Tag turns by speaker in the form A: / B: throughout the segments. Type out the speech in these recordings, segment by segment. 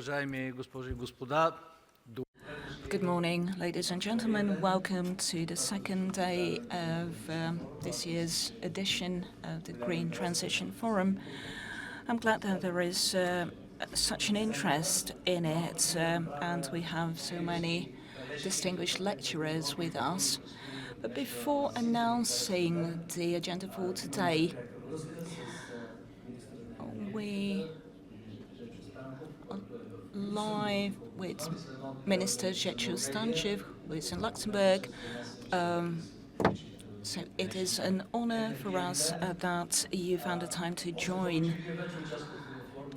A: уважаеми госпожи и господа.
B: Good morning, ladies and gentlemen. Welcome to the second day of this year's edition of the Green Transition Forum. I'm glad that there is such an interest in it, and we have so many distinguished lecturers with us. But before announcing the agenda for today, we are live with Minister GT5, who is in Luxembourg. So it is an honor for us that you found the time to join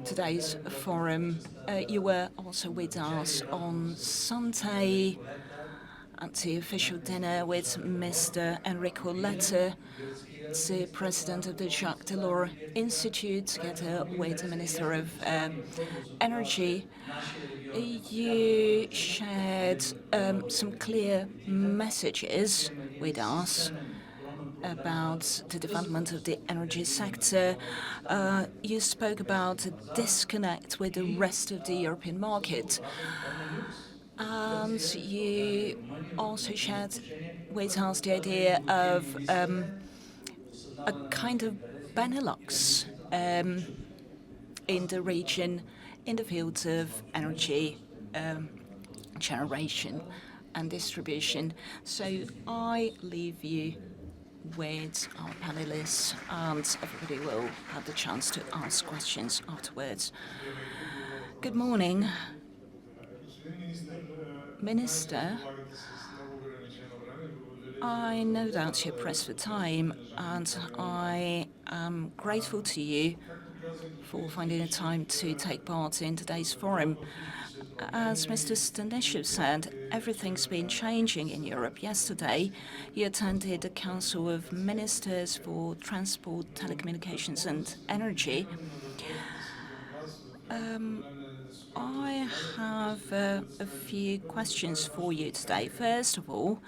B: today's forum. You were also with us on Sunday at the official dinner with Mr. Enrico Letta, the president of the Jacques Delors Institute, together with the Minister of Energy. You shared some clear messages with us about the development of the energy sector. You spoke about a disconnect with the rest of the European market. And you also shared with us the idea of a kind of Benelux in the region in the fields of energy generation and distribution. So I leave you with our panelists, and everybody will have the chance to ask questions afterwards. Good morning, Minister. I know that you're pressed for time, and I am grateful to you for finding the time to take part in today's forum. As Mr. Stanishev said, everything's been changing in Europe. Yesterday, you attended the Council of Ministers for Transport, Telecommunications and Energy. I have a few questions for you today. First of all,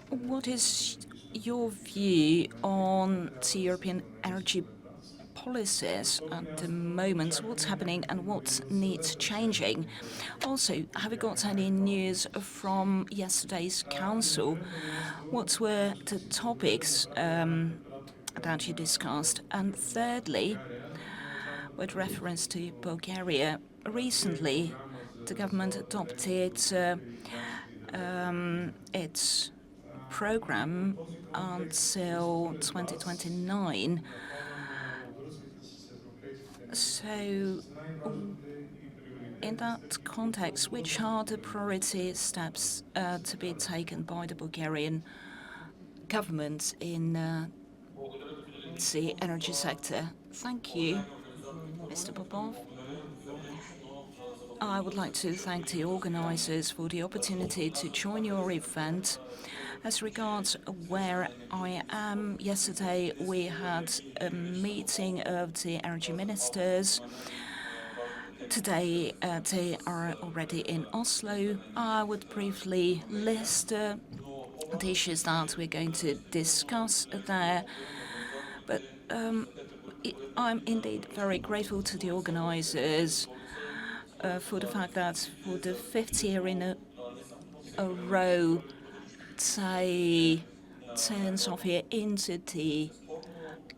B: what is your view on the European energy policies at the moment? What's happening and what needs changing? Also, have you got any news from yesterday's council? What were the topics that you discussed? And thirdly, with reference to Bulgaria, recently the government adopted its program until 2029. So, in that context, which are the priority steps to be taken by the Bulgarian government in the energy sector? Thank you, Mr. Popov. I would like to thank the organisers for the opportunity to join your event. As regards where I am, yesterday we had a meeting of the energy ministers. Today they are already in Oslo. I would briefly list the issues that we're going to discuss there. But I'm indeed very grateful to the organisers for the fact that for the fifth year in a row, they turn Sofia into the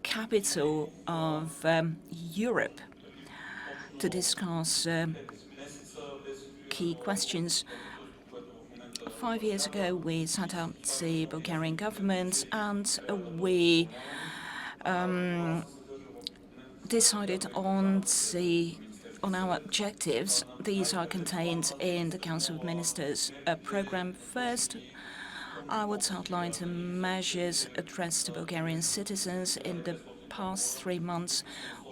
B: capital of Europe to discuss key questions. 5 years ago, we set up the Bulgarian government and we decided on our objectives. These are contained in the Council of Ministers program. First, I would outline the measures addressed to Bulgarian citizens. In the past 3 months,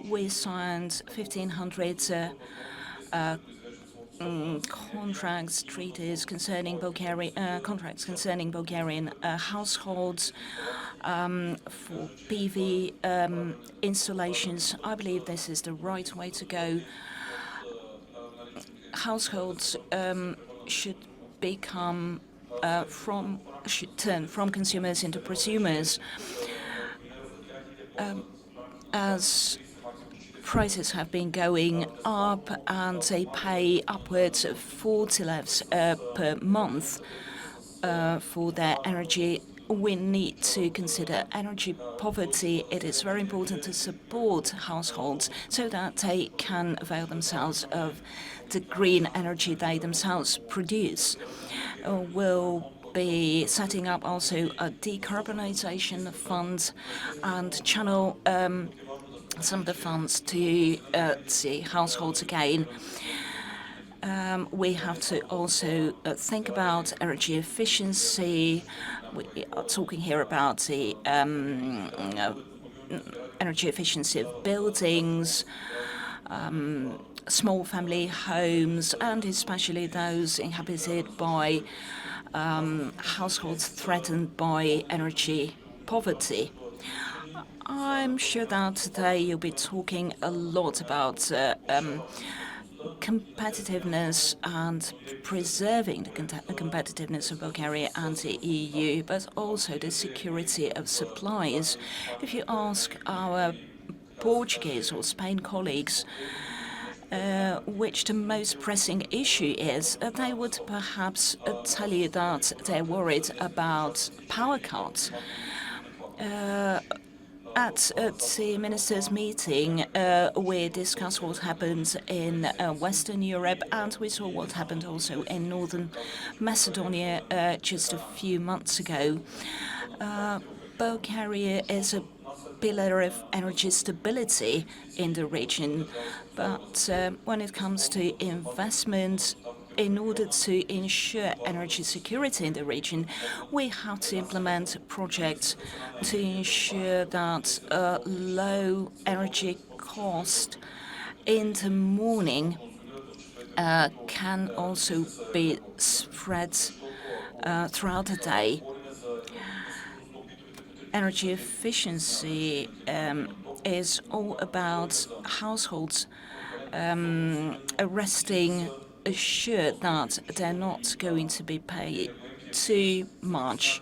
B: we signed 1,500 contracts, treaties concerning Bulgarian households for PV installations. I believe this is the right way to go. Households should turn from consumers into prosumers. As prices have been going up and they pay upwards of 40 levs per month for their energy. We need to consider energy poverty. It is very important to support households so that they can avail themselves of the green energy they themselves produce. We'll be setting up also a decarbonisation fund and channel some of the funds to the households again. We have to also think about energy efficiency. We are talking here about the energy efficiency of buildings, small family homes, and especially those inhabited by households threatened by energy poverty. I'm sure that today you'll be talking a lot about competitiveness and preserving the competitiveness of Bulgaria and the EU, but also the security of supplies. If you ask our Portuguese or Spain colleagues which the most pressing issue is, they would perhaps tell you that they're worried about power cuts. At the ministers' meeting, we discussed what happened in Western Europe, and we saw what happened also in Northern Macedonia just a few months ago. Bulgaria is a pillar of energy stability in the region, but when it comes to investment, in order to ensure energy security in the region, we have to implement projects to ensure that low energy cost in the morning can also be spread throughout the day. Energy efficiency is all about households resting assured that they're not going to be paid too much.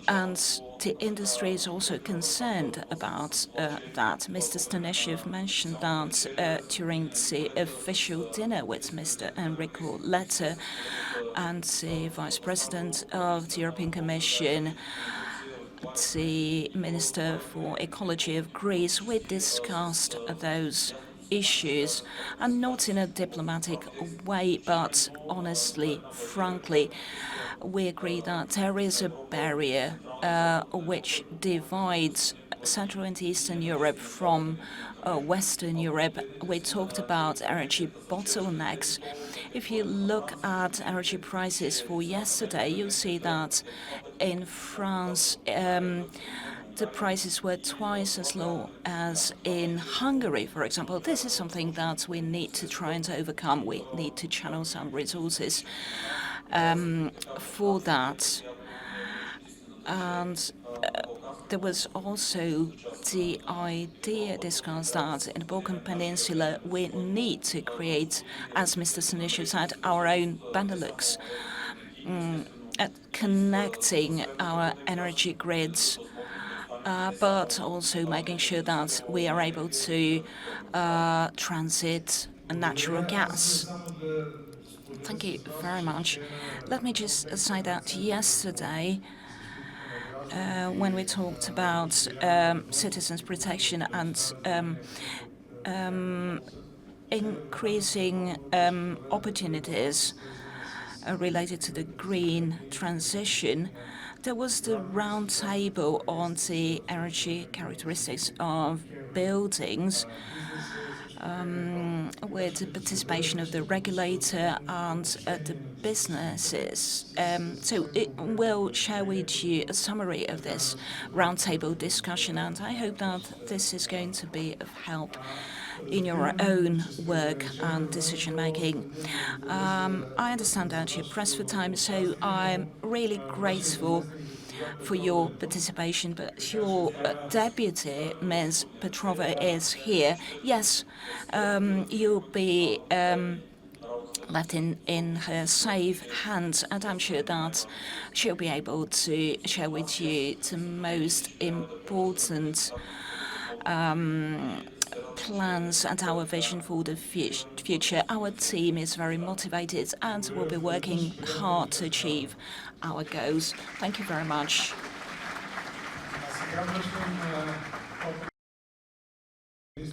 B: And the industry is also concerned about that. Mr. Stanishev mentioned that during the official dinner with Mr. Enrico Letta and the Vice President of the European Commission, the Minister for Ecology of Greece, we discussed those issues, and not in a diplomatic way, but honestly, frankly, we agree that there is a barrier which divides Central and Eastern Europe from Western Europe. We talked about energy bottlenecks. If you look at energy prices for yesterday, you'll see that in France, the prices were twice as low as in Hungary, for example. This is something that we need to try and overcome. We need to channel some resources for that. And there was also the idea discussed that in the Balkan Peninsula we need to create, as Mr. Stanishev said, our own Benelux, connecting our energy grids, but also making sure that we are able to transit natural gas. Thank you very much. Let me just say that yesterday, when we talked about citizens' protection and increasing opportunities related to the green transition, there was the round table on the energy characteristics of buildings, with the participation of the regulator and the businesses. So it will share with you a summary of this roundtable discussion, and I hope that this is going to be of help in your own work and decision making. I understand that you're pressed for time, so I'm really grateful for your participation, but your deputy, Ms. Petrova, is here. Yes, you'll be left in her safe hands, and I'm sure that she'll be able to share with you the most important plans and our vision for the future. Our team is very motivated and will be working hard to achieve our goals. Thank you very much.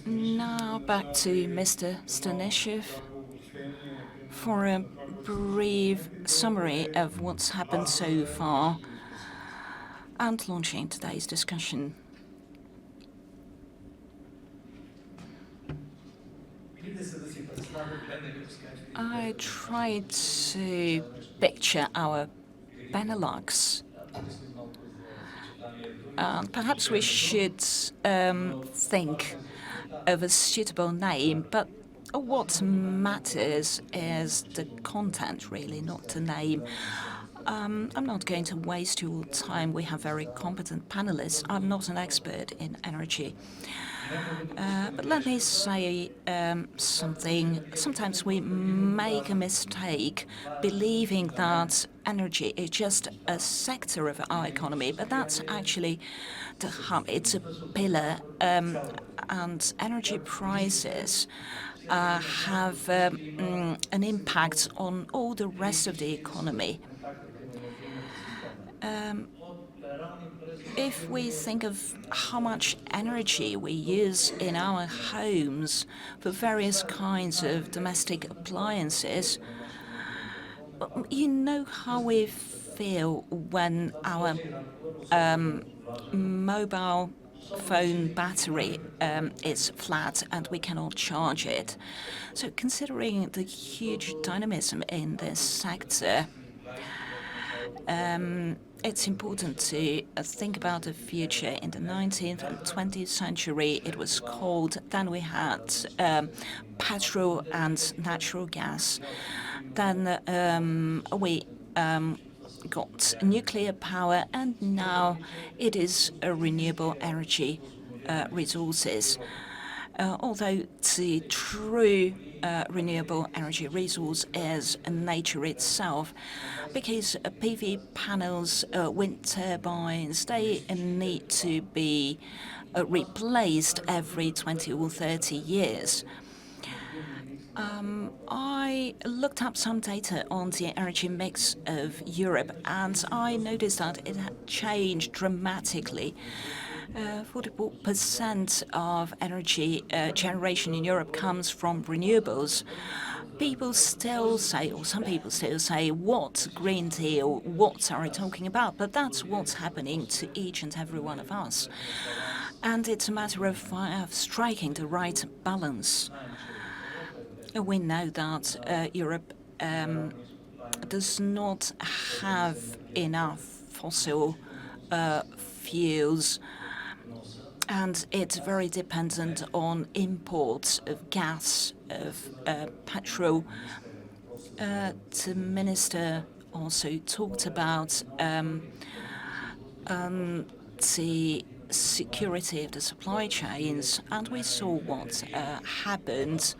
B: Now back to Mr. Stanishev for a brief summary of what's happened so far and launching today's discussion. I tried to picture our Benelux. Perhaps we should think of a suitable name, but what matters is the content, really, not the name. I'm not going to waste your time. We have very competent panelists. I'm not an expert in energy. But let me say something. Sometimes we make a mistake believing that energy is just a sector of our economy, but that's actually the hub. It's a pillar, and energy prices have an impact on all the rest of the economy. If we think of how much energy we use in our homes for various kinds of domestic appliances, you know how we feel when our mobile phone battery is flat and we cannot charge it. So considering the huge dynamism in this sector, it's important to think about the future. In the 19th and 20th century, it was cold. Then we had petrol and natural gas. Then we got nuclear power, and now it is a renewable energy resources. Although the true renewable energy resource is nature itself, because PV panels, wind turbines, they need to be replaced every 20 or 30 years. I looked up some data on the energy mix of Europe, and I noticed that it had changed dramatically. 44% of energy generation in Europe comes from renewables. People still say, or some people still say, what Green Deal, what are we talking about? But that's what's happening to each and every one of us. And it's a matter of striking the right balance. We know that Europe does not have enough fossil fuels, and it's very dependent on imports of gas, of petrol. The minister also talked about the security of the supply chains, and we saw what happened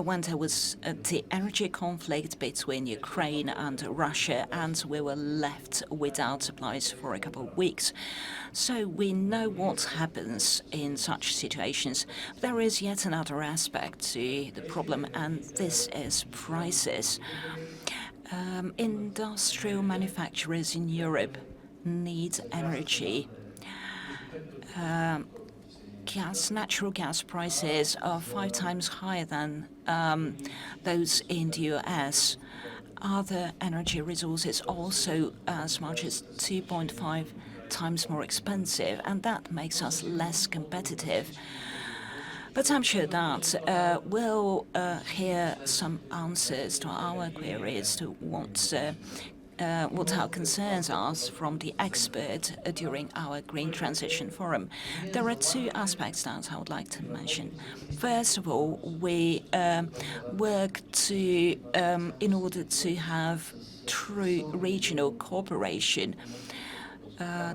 B: when there was the energy conflict between Ukraine and Russia, and we were left without supplies for a couple of weeks. So we know what happens in such situations. There is yet another aspect to the problem, and this is prices. Industrial manufacturers in Europe need energy. Natural gas prices are 5 times higher than those in the US. Other energy resources also as much as 2.5 times more expensive, and that makes us less competitive. But I'm sure that we'll hear some answers to our queries, to what our concerns are from the expert during our Green Transition Forum. There are 2 aspects that I would like to mention. First of all, we work in order to have true regional cooperation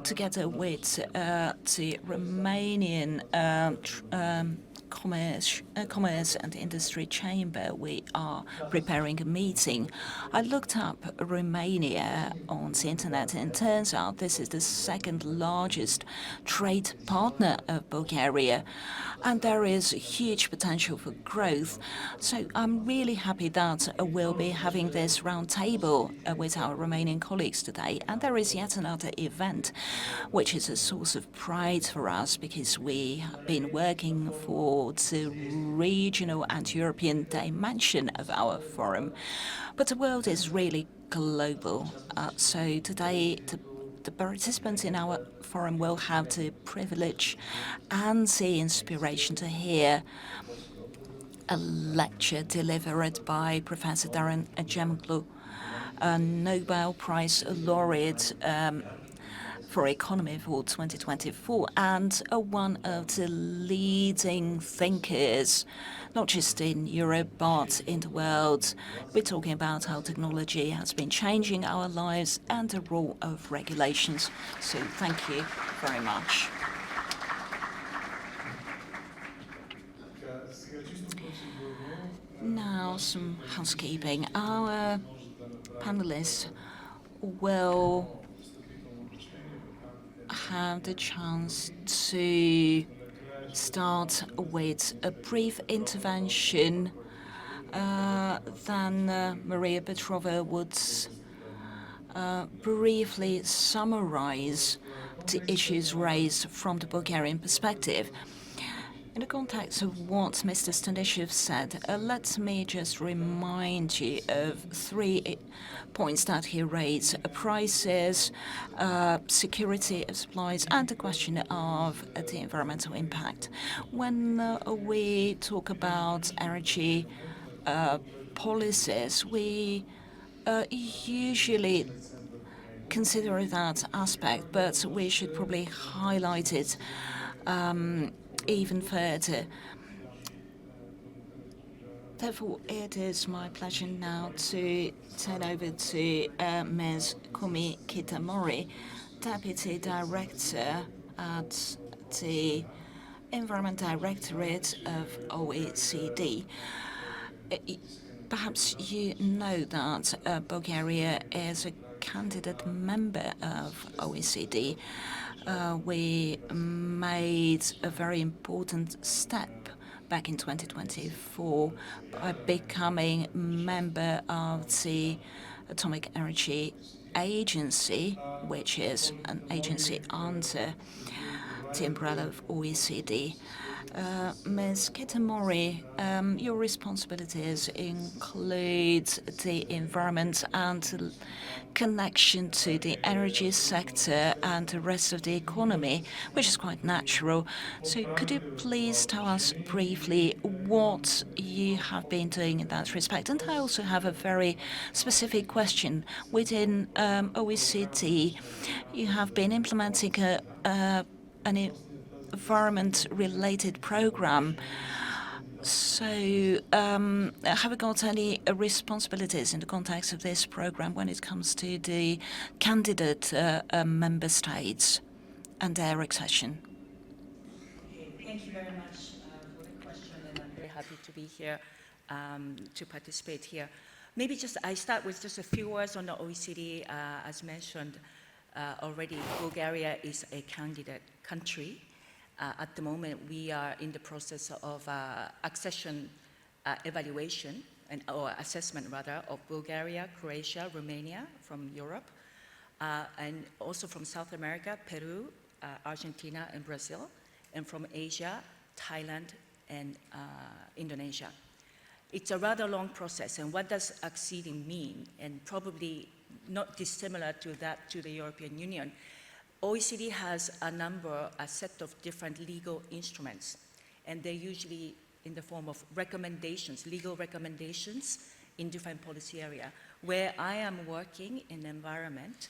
B: together with the Romanian Commerce and Industry Chamber, we are preparing a meeting. I looked up Romania on the internet, and it turns out this is the second largest trade partner of Bulgaria, and there is huge potential for growth. So I'm really happy that we'll be having this roundtable with our Romanian colleagues today. And there is yet another event, which is a source of pride for us because we have been working for the regional and European dimension of our forum. But the world is really global. So today, the participants in our forum will have the privilege and the inspiration to hear a lecture delivered by Professor Darren Acemoglu, a Nobel Prize laureate for economy for 2024 and one of the leading thinkers, not just in Europe but in the world. We're talking about how technology has been changing our lives and the role of regulations. So thank you very much. Now some housekeeping. Our panelists will have the chance to start with a brief intervention. Then Maria Petrova would briefly summarize the issues raised from the Bulgarian perspective. In the context of what Mr. Stanishev said, let me just remind you of 3 points that he raised: prices, security of supplies, and the question of the environmental impact. When we talk about energy policies, we usually consider that aspect, but we should probably highlight it even further. Therefore, it is my pleasure now to turn over to Ms. Kumi Kitamori, Deputy Director at the Environment Directorate of OECD. Perhaps you know that Bulgaria is a candidate member of OECD. We made a very important step back in 2024 by becoming member of the Atomic Energy Agency, which is an agency under the umbrella of OECD. Ms. Kitamori, your responsibilities include the environment and the connection to the energy sector and the rest of the economy, which is quite natural. So could you please tell us briefly what you have been doing in that respect? And I also have a very specific question. Within OECD, you have been implementing an environment-related program. So, have you got any responsibilities in the context of this program when it comes to the candidate member states and their accession?
C: Thank you very much for the question, and I'm very happy to be here to participate here. Maybe I start with just a few words on the OECD. As mentioned already, Bulgaria is a candidate country. At the moment, we are in the process of accession evaluation or assessment rather of Bulgaria, Croatia, Romania from Europe, and also from South America, Peru, Argentina, and Brazil, and from Asia, Thailand, and Indonesia. It's a rather long process, and what does acceding mean? And probably not dissimilar to that to the European Union. OECD has a set of different legal instruments, and they're usually in the form of recommendations, legal recommendations in different policy areas. Where I am working in environment,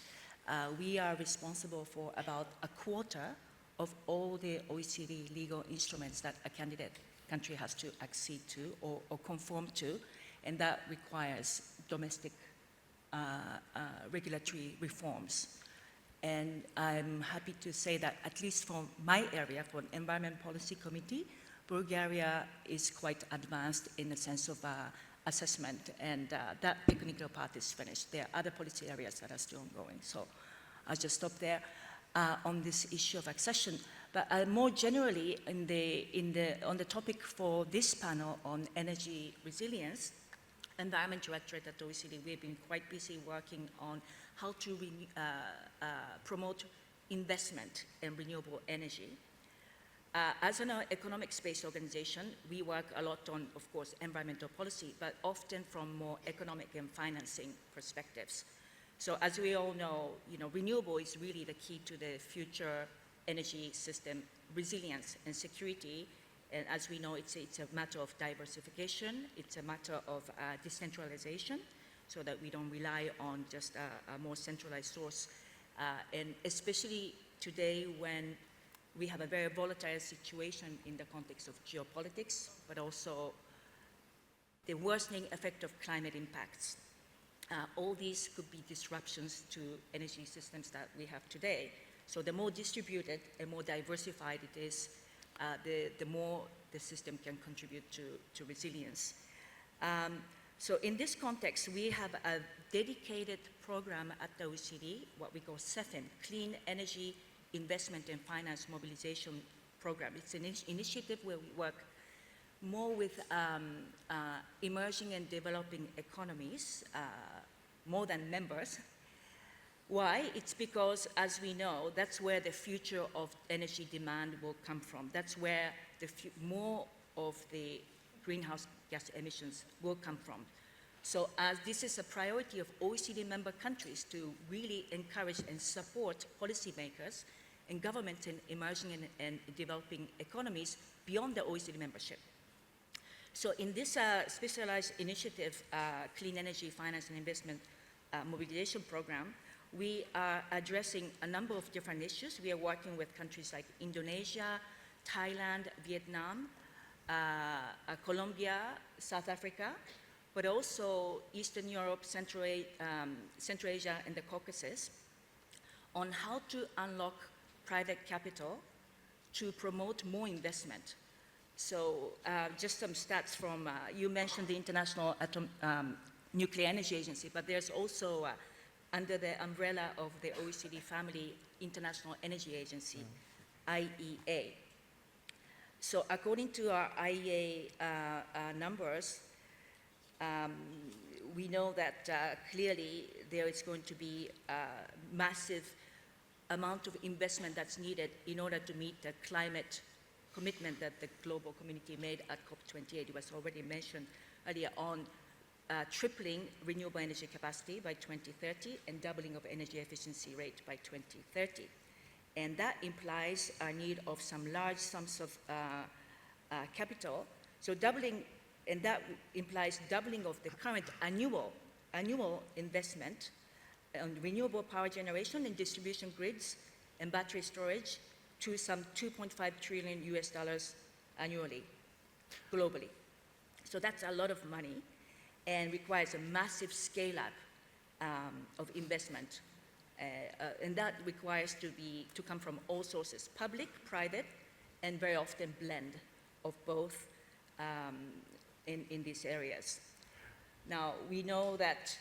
C: we are responsible for about a quarter of all the OECD legal instruments that a candidate country has to accede to or conform to, and that requires domestic regulatory reforms. And I'm happy to say that at least for my area, for an Environment Policy Committee, Bulgaria is quite advanced in the sense of assessment, and that technical part is finished. There are other policy areas that are still ongoing. So I'll just stop there on this issue of accession. But more generally, on the topic for this panel on energy resilience, Environment Directorate at OECD, we've been quite busy working on how to promote investment in renewable energy. As an economics-based organization, we work a lot on, of course, environmental policy, but often from more economic and financing perspectives. So as we all know, renewable is really the key to the future energy system resilience and security. And as we know, it's a matter of diversification. It's a matter of decentralization, so that we don't rely on just a more centralized source. And especially today, when we have a very volatile situation in the context of geopolitics, but also the worsening effect of climate impacts. All these could be disruptions to energy systems that we have today. So the more distributed and more diversified it is, the more the system can contribute to resilience. So in this context, we have a dedicated program at the OECD, what we call CEFIM, Clean Energy Investment and Finance Mobilization Program. It's an initiative where we work more with emerging and developing economies, more than members. Why? It's because, as we know, that's where the future of energy demand will come from. That's where more of the greenhouse gas emissions will come from. So as this is a priority of OECD member countries to really encourage and support policymakers and governments in emerging and developing economies beyond the OECD membership. So in this specialized initiative, Clean Energy Finance and Investment Mobilization Program, we are addressing a number of different issues. We are working with countries like Indonesia, Thailand, Vietnam, Colombia, South Africa, but also Eastern Europe, Central Asia, and the Caucasus, on how to unlock private capital to promote more investment. So just some stats from, you mentioned the International Nuclear Energy Agency, but there's also, under the umbrella of the OECD family, International Energy Agency, IEA. So according to our IEA numbers, we know that clearly there is going to be a massive amount of investment that's needed in order to meet the climate commitment that the global community made at COP28. It was already mentioned earlier on, tripling renewable energy capacity by 2030 and doubling of energy efficiency rate by 2030. And that implies a need of some large sums of capital. So doubling, and that implies doubling of the current annual investment on renewable power generation and distribution grids and battery storage to some $2.5 trillion annually, globally. So that's a lot of money and requires a massive scale-up of investment. And that requires to come from all sources, public, private, and very often blend of both in these areas. Now, we know that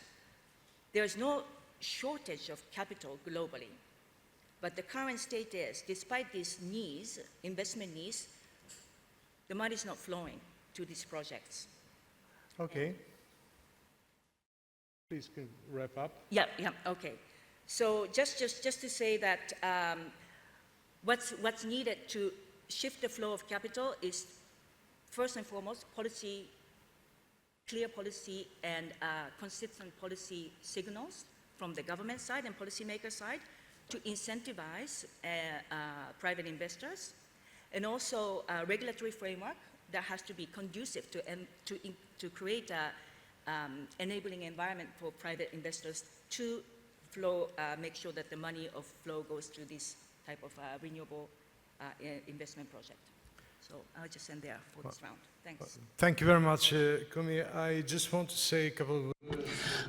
C: there's no shortage of capital globally, but the current state is, despite these needs, investment needs, the money is not flowing to these projects.
D: Okay. Please can wrap up.
C: Yeah, okay. So just to say that what's needed to shift the flow of capital is, first and foremost, clear policy and consistent policy signals from the government side and policymaker side to incentivize private investors, and also a regulatory framework that has to be conducive to create an enabling environment for private investors to flow, make sure that the money of flow goes to this type of renewable investment project. So I'll just end there for this round. Thanks.
D: Thank you very much, Kumi. I just want to say a couple of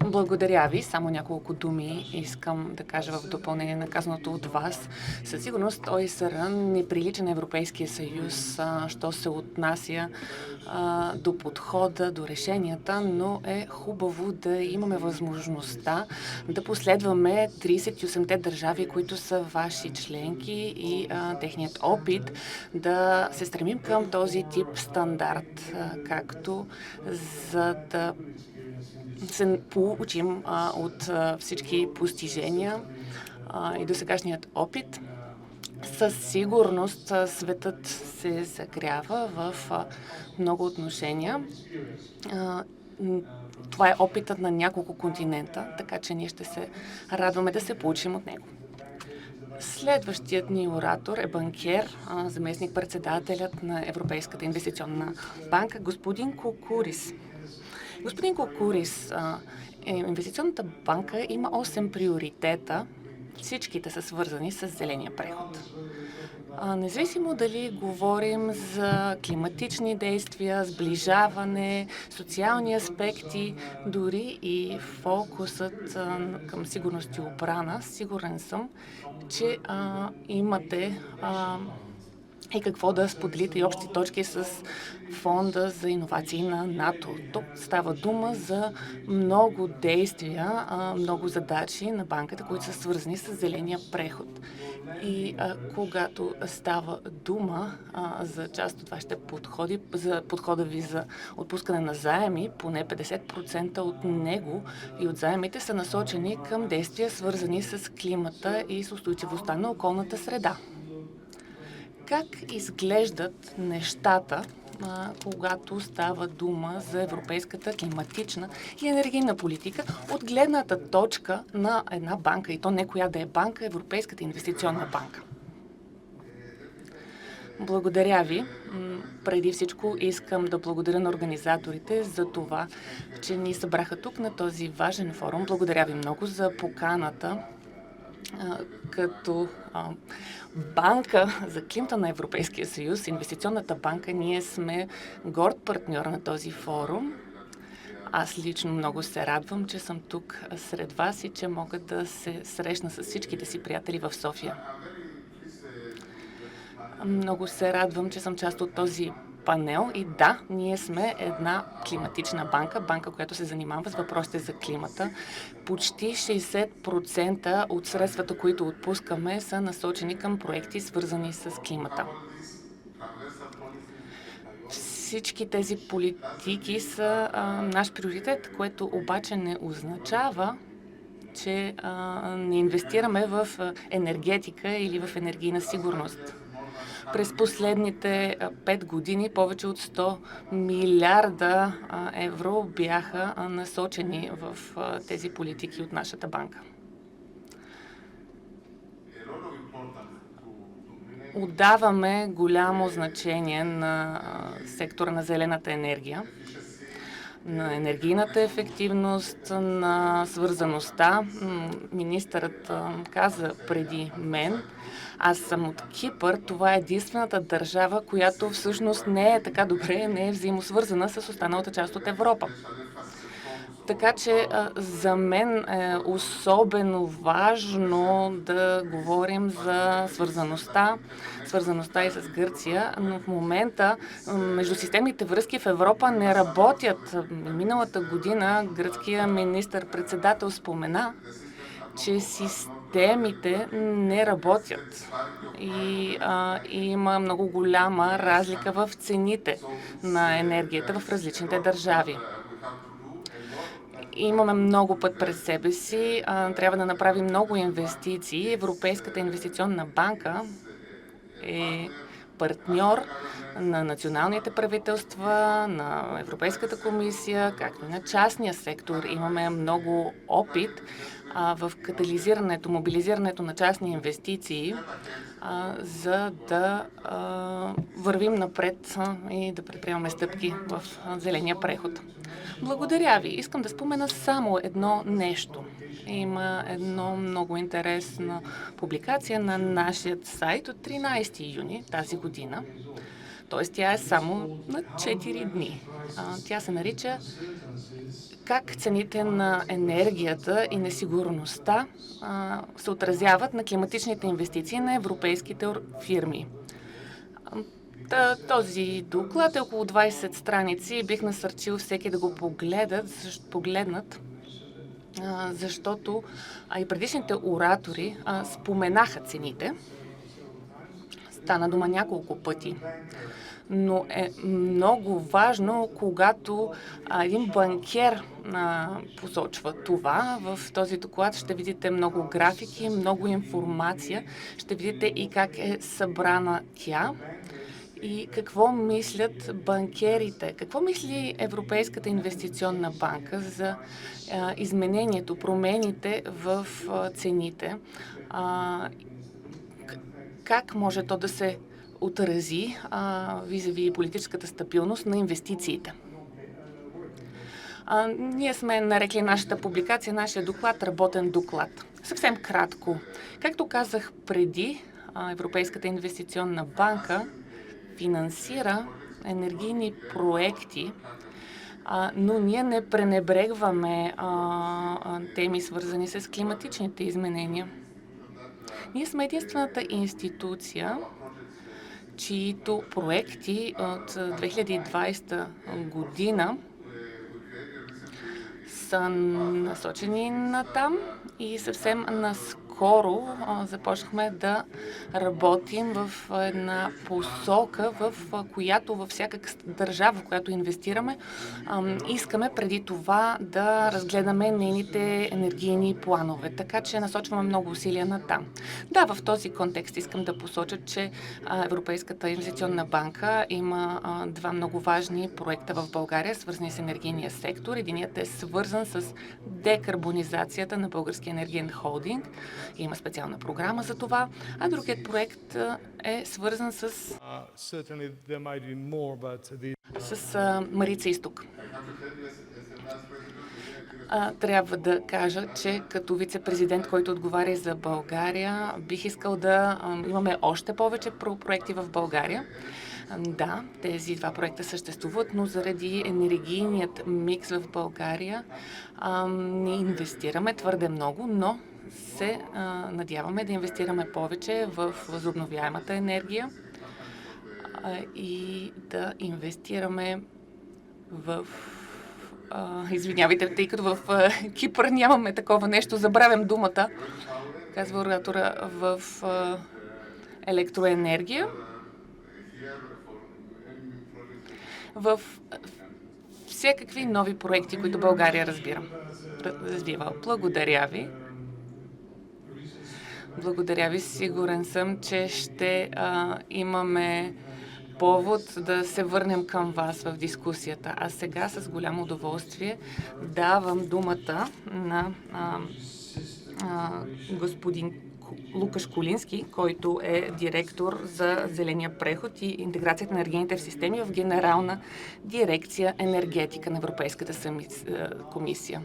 E: Благодаря ви. Само няколко думи искам да кажа в допълнение на казаното от вас. Със сигурност ОИСР не прилича на Европейския съюз, що се отнася до подхода, до решенията, но е хубаво да имаме възможността да последваме 38-те държави, които са ваши членки и техният опит да се стремим към този тип стандарт, както за да се получим от всички постижения и досегашният опит. Със сигурност светът се загрява в много отношения. Това е опитът на няколко континента, така че ние ще се радваме да се получим от него. Следващият ни оратор е банкер, заместник-председателят на Европейската инвестиционна банка, господин Кукурис. Господин Кукурис, инвестиционната банка има 8 приоритета. Всичките са свързани с зеления преход. Независимо дали говорим за климатични действия, сближаване, социални аспекти, дори и фокусът към сигурност и отбрана, сигурен съм, че имате и какво да споделите и общи точки с Фонда за иновации на НАТО. Тук става дума за много действия, много задачи на банката, които са свързани с зеления преход. И когато става дума за част от вашите подходи, за подхода ви за отпускане на заеми, поне 50% от него и от заемите са насочени към действия, свързани с климата и с устойчивостта на околната среда. Как изглеждат нещата, когато става дума за европейската климатична и енергийна политика от гледната точка на една банка, и то не коя да е банка, Европейската инвестиционна банка? Благодаря ви. Преди всичко искам да благодаря на организаторите за това, че ни събраха тук на този важен форум. Благодаря ви много за поканата. Като банка за климата на Европейския съюз, инвестиционната банка, ние сме горд партньор на този форум. Аз лично много се радвам, че съм тук сред вас и че мога да се срещна с всичките си приятели в София. Много се радвам, че съм част от този панел и да, ние сме една климатична банка, банка, която се занимава с въпросите за климата. Почти 60% от средствата, които отпускаме, са насочени към проекти, свързани с климата. Всички тези политики са наш приоритет, което обаче не означава, че не инвестираме в енергетика или в енергийна сигурност. През последните 5 години повече от 100 милиарда евро бяха насочени в тези политики от нашата банка. Отдаваме голямо значение на сектора на зелената енергия, на енергийната ефективност, на свързаността. Министърът каза преди мен, аз съм от Кипър. Това е единствената държава, която всъщност не е така добре, не е взаимосвързана с останалата част от Европа. Така че за мен е особено важно да говорим за свързаността и с Гърция, но в момента междусистемните връзки в Европа не работят. Миналата година гръцкият министър-председател спомена, че системите не работят и има много голяма разлика в цените на енергията в различните държави. Имаме много път пред себе си, трябва да направим много инвестиции. Европейската инвестиционна банка е партньор на националните правителства, на Европейската комисия, както и на частния сектор. Имаме много опит в катализирането, мобилизирането на частни инвестиции, за да вървим напред и да предприемаме стъпки в зеления преход. Благодаря ви. Искам да спомена само едно нещо. Има едно много интересна публикация на нашия сайт от 13 юни тази година. т.е. тя е само на 4 дни. Тя се нарича "Как цените на енергията и несигурността се отразяват на климатичните инвестиции на европейските фирми". Този доклад е около 20 страници и бих насърчил всеки да го погледнат, защото и предишните оратори споменаха цените. Стана дума няколко пъти. Но е много важно, когато един банкер посочва това. В този доклад ще видите много графики, много информация. Ще видите и как е събрана тя и какво мислят банкерите. Какво мисли Европейската инвестиционна банка за изменението, промените в цените? Как може то да се отрази визави политическата стабилност на инвестициите? Ние сме нарекли нашата публикация, нашия доклад, работен доклад. Съвсем кратко. Както казах преди, Европейската инвестиционна банка финансира енергийни проекти, но ние не пренебрегваме теми, свързани с климатичните изменения. Ние сме единствената институция, чието проекти от 2020 година са насочени натам и съвсем наскоро започнахме да работим в една посока, в която във всяка държава, в която инвестираме, искаме преди това да разгледаме нейните енергийни планове. Така че насочваме много усилия натам. Да, в този контекст искам да посоча, че Европейската инвестиционна банка има два много важни проекта в България, свързани с енергийния сектор. Единият е свързан с декарбонизацията на Българския енергиен холдинг. Има специална програма за това. А другият проект е свързан с Марица изток. Трябва да кажа, че като вице-президент, който отговаря за България, бих искал да имаме още повече проекти в България. Да, тези два проекта съществуват, но заради енергийният микс в България не инвестираме твърде много, но се надяваме да инвестираме повече в възобновяемата енергия и да инвестираме в... Извинявайте, тъй като в Кипър нямаме такова нещо, забравям думата, казва оратора, в електроенергия, в всякакви нови проекти, които България развива. Благодаря ви. Благодаря ви. Сигурен съм, че ще имаме повод да се върнем към вас в дискусията. А сега с голямо удоволствие давам думата на господин Лукаш Кулински, който е директор за зеления преход и интеграцията на енергийните системи в Генерална дирекция енергетика на Европейската комисия.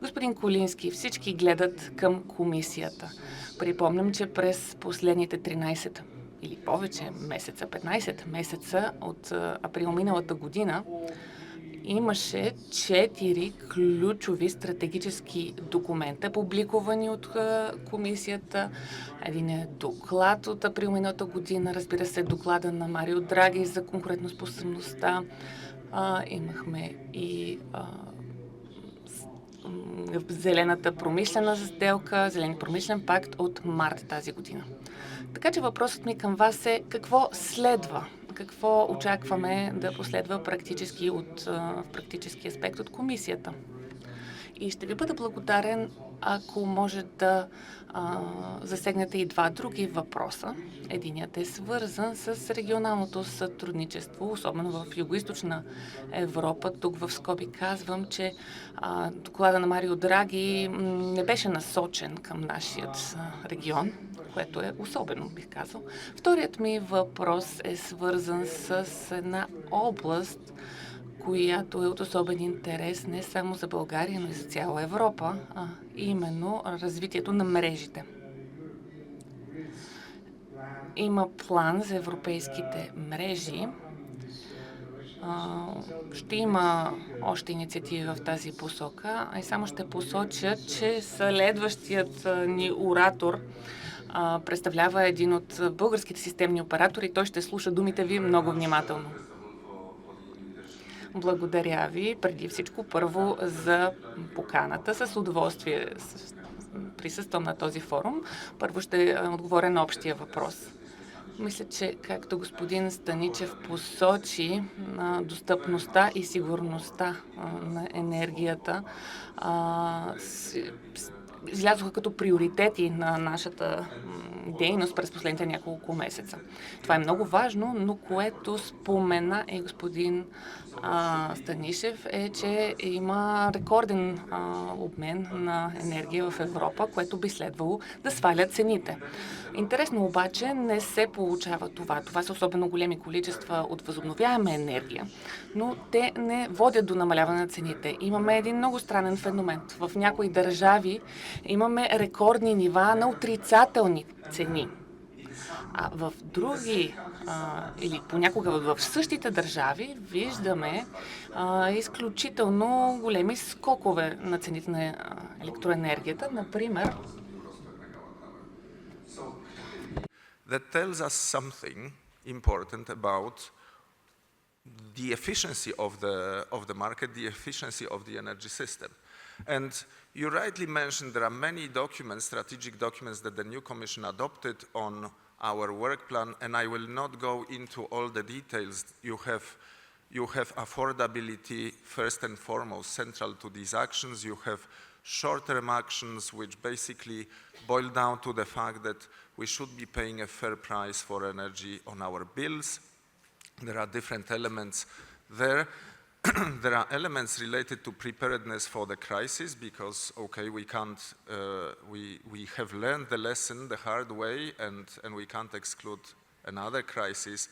E: Господин Кулински, всички гледат към комисията. Припомням, че през последните 13 или повече месеца, 15 месеца от април миналата година, имаше 4 ключови стратегически документа, публикувани от комисията. Един е доклад от април миналата година, разбира се, доклада на Марио Драги за конкурентоспособността. Имахме и зелената промишлена сделка, зелен промишлен пакт от март тази година. Така че въпросът ми към вас е какво следва? Какво очакваме да последва практически в практически аспект от комисията? И ще ви бъда благодарен, ако може да засегнете и два други въпроса. Единият е свързан с регионалното сътрудничество, особено в Югоизточна Европа. Тук в скоби казвам, че доклада на Марио Драги не беше насочен към нашият регион, което е особено, бих казал. Вторият ми въпрос е свързан с една област, която е от особен интерес не само за България, но и за цяла Европа, именно развитието на мрежите. Има план за европейските мрежи Ще има още инициативи в тази посока, а и само ще посоча, че следващият ни оратор представлява един от българските системни оператори. Той ще слуша думите ви много внимателно. Благодаря ви преди всичко първо за поканата. С удоволствие присъствам на този форум. Първо ще отговоря на общия въпрос. Мисля, че както господин Станичев посочи, достъпността и сигурността на енергията излязоха като приоритети на нашата дейност през последните няколко месеца. Това е много важно, но което спомена и господин Станишев е, че има рекорден обмен на енергия в Европа, което би следвало да сваля цените. Интересно обаче не се получава това. Това са особено големи количества от възобновяема енергия, но те не водят до намаляване на цените. Имаме един много странен феномен. В някои държави имаме рекордни нива на отрицателни цени. А в други или понякога в същите държави виждаме изключително големи скокове на цените на електроенергията. Например,
F: that tells us something important about the efficiency of the market, the efficiency of the energy system. And you rightly mentioned there are many documents, strategic documents that the new Commission adopted on our work plan, and I will not go into all the details. You have affordability first and foremost central to these actions. You have short-term actions which basically boil down to the fact that we should be paying a fair price for energy on our bills. There are different elements there. There are elements related to preparedness for the crisis because, okay, we can't, we have learned the lesson the hard way and we can't exclude another crisis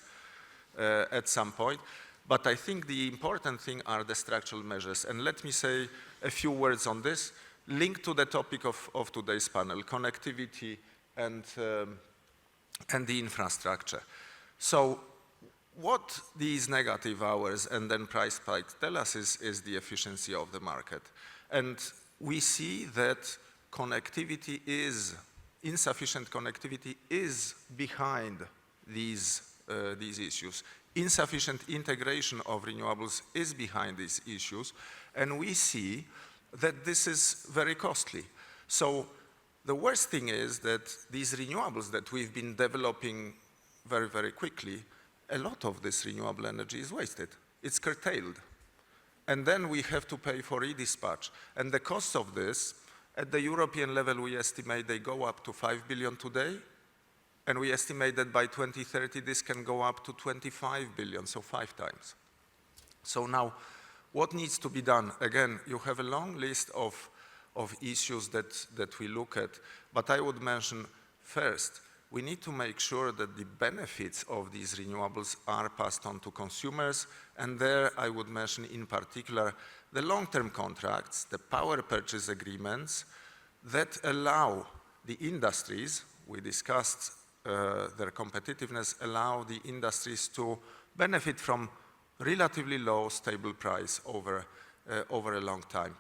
F: at some point. But I think the important thing are the structural measures. And let me say a few words on this, linked to the topic of today's panel, connectivity and the infrastructure. So what these negative hours and then price spikes tell us is the efficiency of the market. And we see that connectivity is, insufficient connectivity is behind these issues. Insufficient integration of renewables is behind these issues, and we see that this is very costly. So the worst thing is that these renewables that we've been developing very, very quickly, a lot of this renewable energy is wasted. It's curtailed. And then we have to pay for redispatch. And the costs of this, at the European level, we estimate they go up to 5 billion today, and we estimate that by 2030 this can go up to 25 billion, so 5 times. So now, what needs to be done? Again, you have a long list of issues that we look at, but I would mention first, we need to make sure that the benefits of these renewables are passed on to consumers, and there I would mention in particular the long-term contracts, the power purchase agreements that allow the industries, we discussed their competitiveness, allow the industries to benefit from relatively low, stable price over a long time.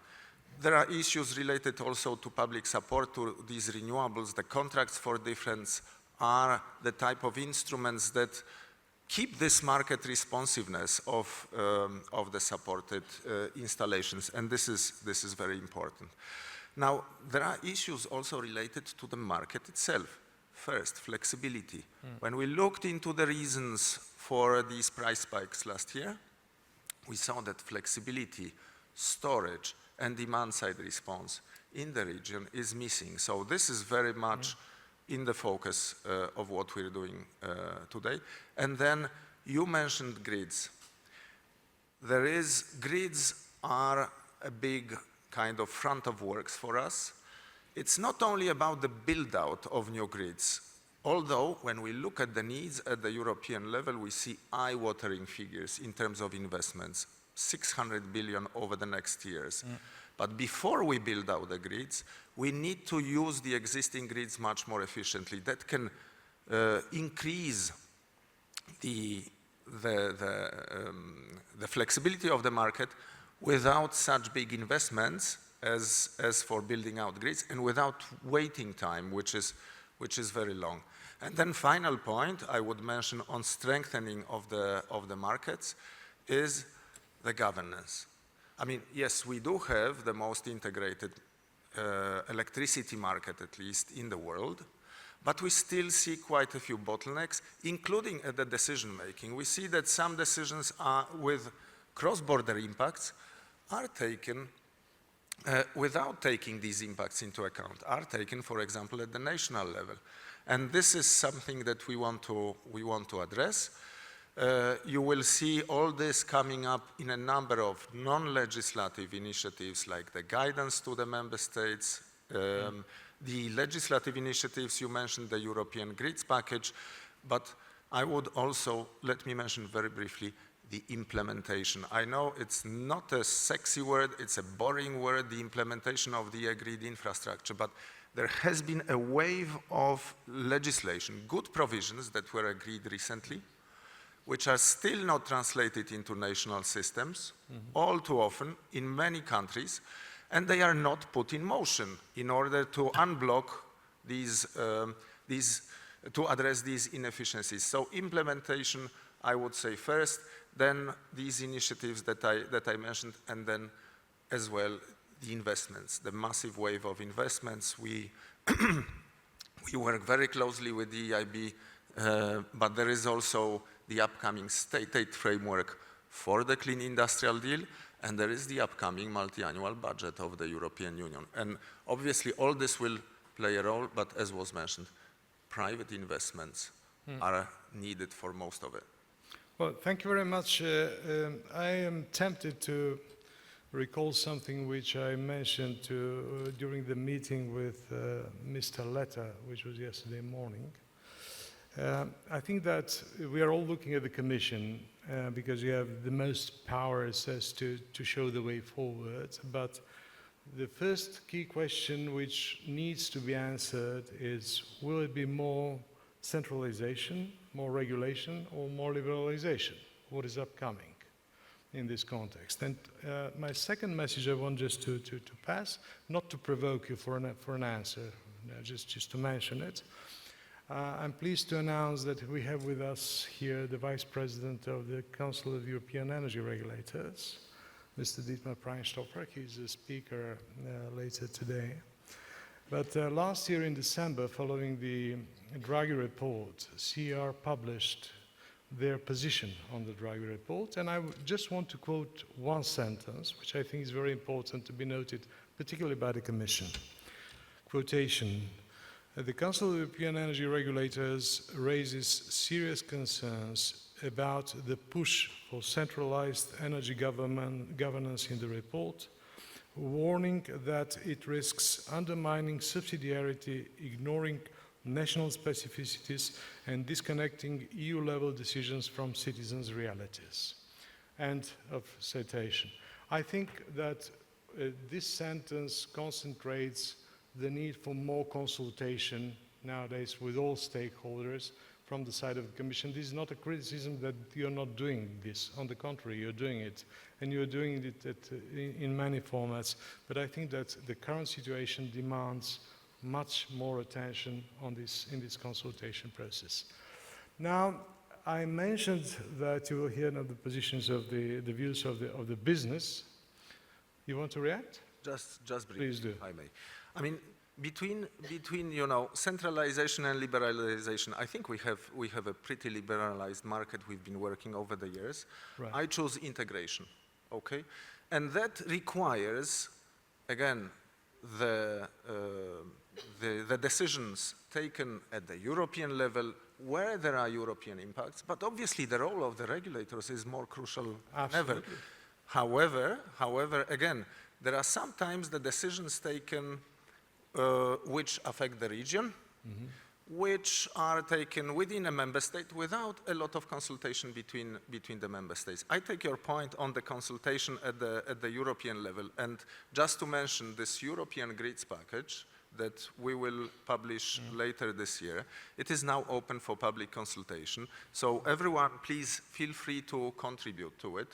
F: There are issues related also to public support to these renewables. The contracts for difference are the type of instruments that keep this market responsiveness of the supported installations, and this is very important. Now, there are issues also related to the market itself. First, flexibility. When we looked into the reasons for these price spikes last year, we saw that flexibility, storage, and demand-side response in the region is missing. So this is very much in the focus of what we're doing today. And then you mentioned grids. Grids are a big kind of front of works for us. It's not only about the build-out of new grids, although when we look at the needs at the European level, we see eye-watering figures in terms of investments, 600 billion over the next years. But before we build out the grids, we need to use the existing grids much more efficiently. That can increase the the flexibility of the market without such big investments as for building out grids and without waiting time, which is very long. And then final point I would mention on strengthening of the markets is the governance. I mean, yes, we do have the most integrated electricity market, at least in the world, but we still see quite a few bottlenecks, including at the decision making. We see that some decisions with cross-border impacts are taken without taking these impacts into account, are taken, for example, at the national level. And this is something that we want to address. You will see all this coming up in a number of non-legislative initiatives like the guidance to the member states, the legislative initiatives you mentioned, the European Grids Package, but I would also, let me mention very briefly, the implementation. I know it's not a sexy word, it's a boring word, the implementation of the agreed infrastructure, but there has been a wave of legislation, good provisions that were agreed recently, which are still not translated into national systems, all too often in many countries, and they are not put in motion in order to unblock these, to address these inefficiencies. So implementation, I would say first, then these initiatives that I mentioned, and then as well the investments, the massive wave of investments. We work very closely with the EIB, but there is also the upcoming state framework for the Clean Industrial Deal, and there is the upcoming multi-annual budget of the European Union. And obviously all this will play a role, but as was mentioned, private investments are needed for most of it.
D: Well, thank you very much. I am tempted to recall something which I mentioned during the meeting with Mr. Letta, which was yesterday morning. I think that we are all looking at the Commission because you have the most powers as to show the way forward. But the first key question which needs to be answered is, will it be more centralization, more regulation, or more liberalization? What is upcoming in this context? And my second message I want just to pass, not to provoke you for an answer, just to mention it. I'm pleased to announce that we have with us here the Vice President of the Council of European Energy Regulators, Mr. Dietmar Preinstopper. He's a speaker later today. But last year in December, following the Draghi report, CR published their position on the Draghi report, and I just want to quote one sentence, which I think is very important to be noted, particularly by the Commission. Quotation: "The Council of European Energy Regulators raises serious concerns about the push for centralized energy governance in the report, warning that it risks undermining subsidiarity, ignoring national specificities, and disconnecting EU-level decisions from citizens' realities." End of citation. I think that this sentence concentrates the need for more consultation nowadays with all stakeholders from the side of the Commission. This is not a criticism that you're not doing this. On the contrary, you're doing it. And you're doing it in many formats. But I think that the current situation demands much more attention on in this consultation process. Now, I mentioned that you will hear now the positions of the views of the business. You want to react?
F: Just briefly,
D: Please do.
F: if I may. I mean, between centralization and liberalization, I think we have a pretty liberalized market. We've been working over the years.
D: Right.
F: I choose integration, okay, and that requires, again, the decisions taken at the European level where there are European impacts, but obviously the role of the regulators is more crucial than ever. However, again, there are sometimes the decisions taken which affect the region, which are taken within a member state without a lot of consultation between the member states. I take your point on the consultation at the European level, and just to mention this European Grids Package that we will publish later this year. It is now open for public consultation. So everyone, please feel free to contribute to it.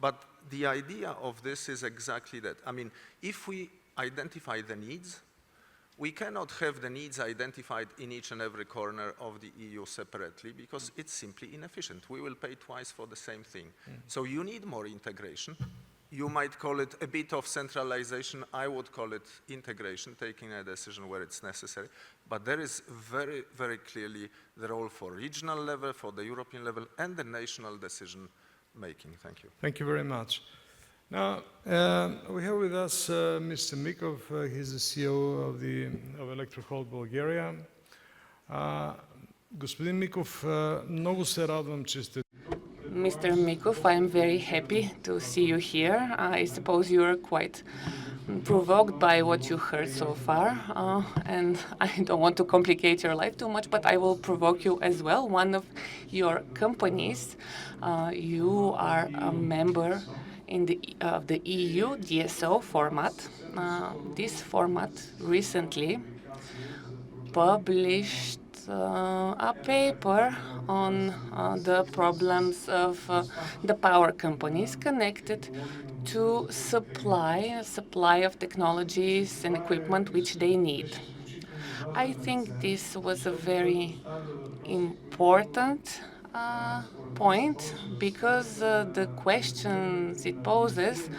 F: But the idea of this is exactly that. I mean, if we identify the needs, we cannot have the needs identified in each and every corner of the EU separately because it's simply inefficient. We will pay twice for the same thing. So you need more integration. You might call it a bit of centralization. I would call it integration, taking a decision where it's necessary. But there is very, very clearly the role for regional level, for the European level, and the national decision making. Thank you.
D: Thank you very much. Now, we have with us Mr. Mikov. He's the CEO of Electrohold Bulgaria. Господин Миков, много се радвам, че сте.
E: Mr. Mikov, I am very happy to see you here. I suppose you are quite provoked by what you heard so far, and I don't want to complicate your life too much, but I will provoke you as well. One of your companies, you are a member of the EU DSO format. This format recently published a paper on the problems of the power companies connected to supply of technologies and equipment which they need. I think this was a very important point because the questions it poses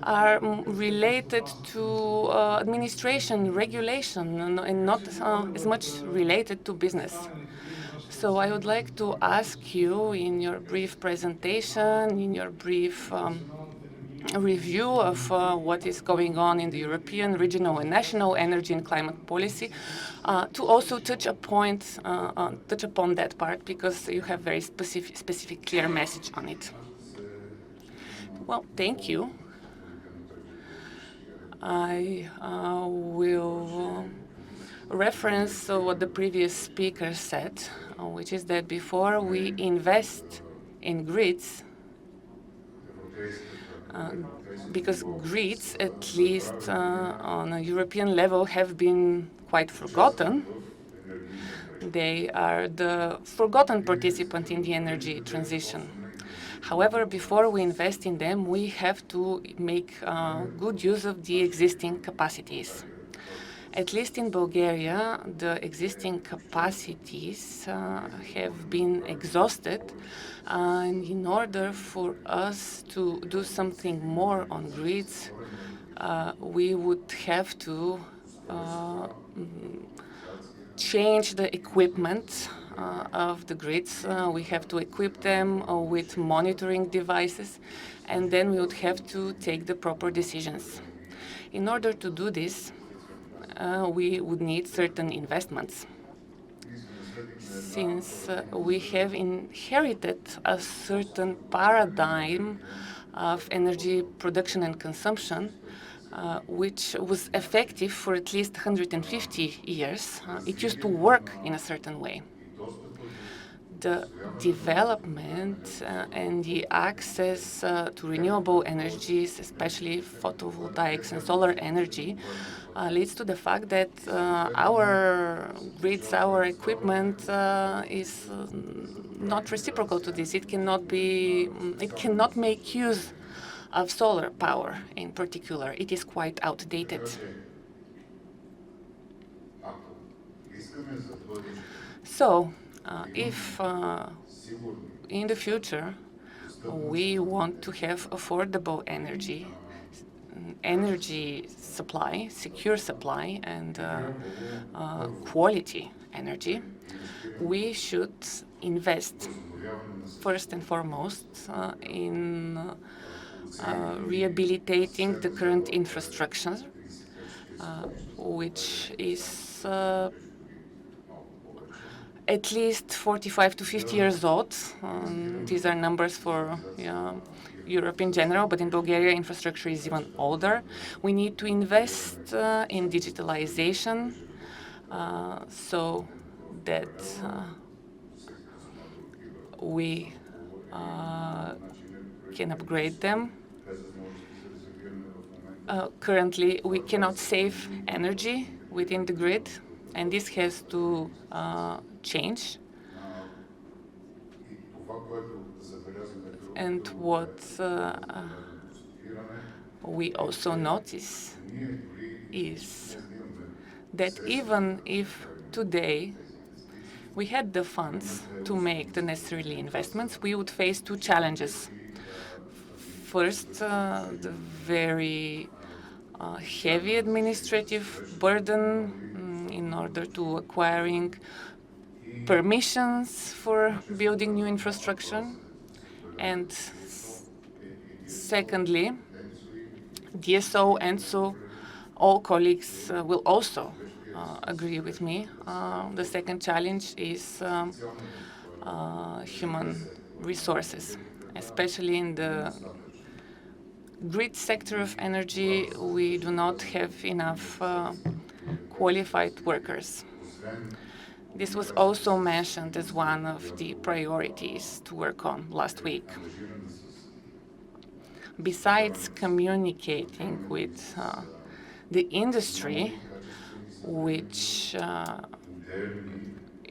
E: are related to administration, regulation, and not as much related to business. So I would like to ask you in your brief presentation, in your brief review of what is going on in the European, regional, and national energy and climate policy, to also touch upon that part because you have very specific, clear message on it. Well, thank you. I will reference what the previous speaker said, which is that before we invest in grids, because grids, at least on a European level, have been quite forgotten. They are the forgotten participant in the energy transition. However, before we invest in them, we have to make good use of the existing capacities. At least in Bulgaria, the existing capacities have been exhausted. And in order for us to do something more on grids, we would have to change the equipment of the grids. We have to equip them with monitoring devices, and then we would have to take the proper decisions. In order to do this, we would need certain investments. Since we have inherited a certain paradigm of energy production and consumption, which was effective for at least 150 years, it used to work in a certain way. The development and the access to renewable energies, especially photovoltaics and solar energy, leads to the fact that our grids, our equipment is not reciprocal to this. It cannot make use of solar power in particular. It is quite outdated. So, if in the future we want to have affordable energy supply, secure supply, and quality energy, we should invest first and foremost in rehabilitating the current infrastructure, which is at least 45 to 50 years old. These are numbers for Europe in general, but in Bulgaria, infrastructure is even older. We need to invest in digitalization so that we can upgrade them. Currently, we cannot save energy within the grid, and this has to change. And what we also notice is that even if today we had the funds to make the necessary investments, we would face two challenges. First, the very heavy administrative burden in order to acquiring permissions for building new infrastructure. And secondly, DSO and so all colleagues will also agree with me. The second challenge is human resources, especially in the grid sector of energy. We do not have enough qualified workers. This was also mentioned as one of the priorities to work on last week. Besides communicating with the industry, which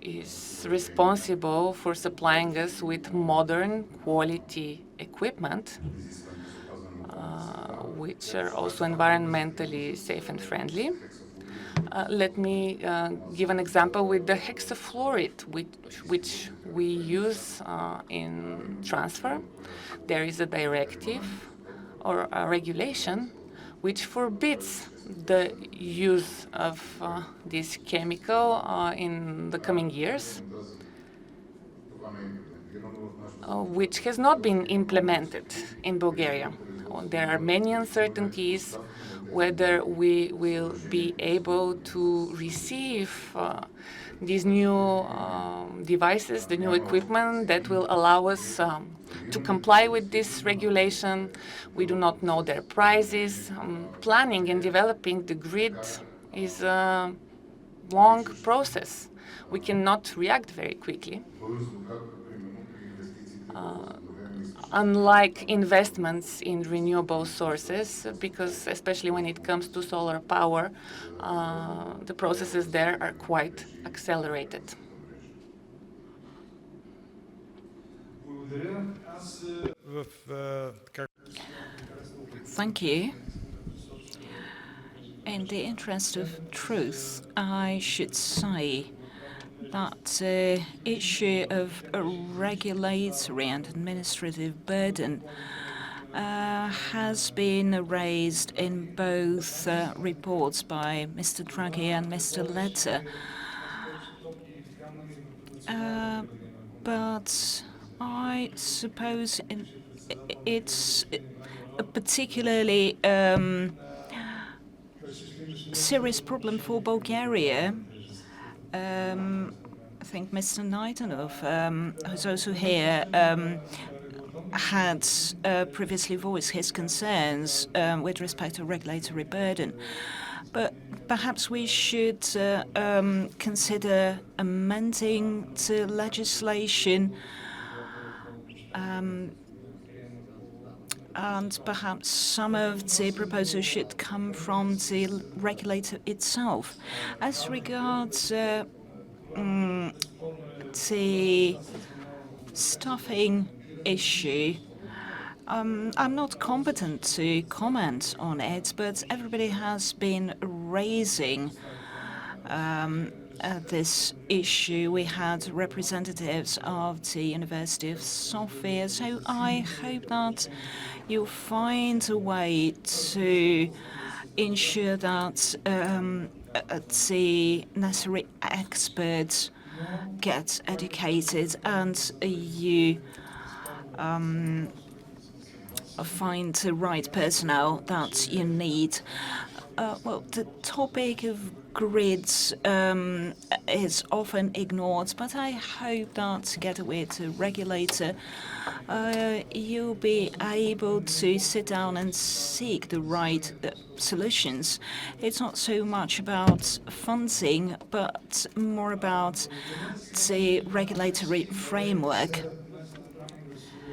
E: is responsible for supplying us with modern quality equipment, which are also environmentally safe and friendly. Let me give an example with the hexafluoride, which we use in transfer. There is a directive or a regulation which forbids the use of this chemical in the coming years, which has not been implemented in Bulgaria. There are many uncertainties whether we will be able to receive these new devices, the new equipment that will allow us to comply with this regulation. We do not know their prices. Planning and developing the grid is a long process. We cannot react very quickly. Unlike investments in renewable sources, because especially when it comes to solar power, the processes there are quite accelerated.
B: Thank you. In the interest of truth, I should say that issue of a regulatory and administrative burden has been raised in both reports by Mr. Draghi and Mr. Letta. But I suppose it's a particularly serious problem for Bulgaria. I think Mr. Naitanov, who's also here, had previously voiced his concerns with respect to regulatory burden. But perhaps we should consider amending the legislation and perhaps some of the proposals should come from the regulator itself. As regards the staffing issue, I'm not competent to comment on it, but everybody has been raising this issue. We had representatives of the University of Sofia, so I hope that you'll find a way to ensure that the necessary experts get educated and you find the right personnel that you need. Well, the topic of grids is often ignored, but I hope that together with the regulator, you'll be able to sit down and seek the right solutions. It's not so much about funding, but more about the regulatory framework.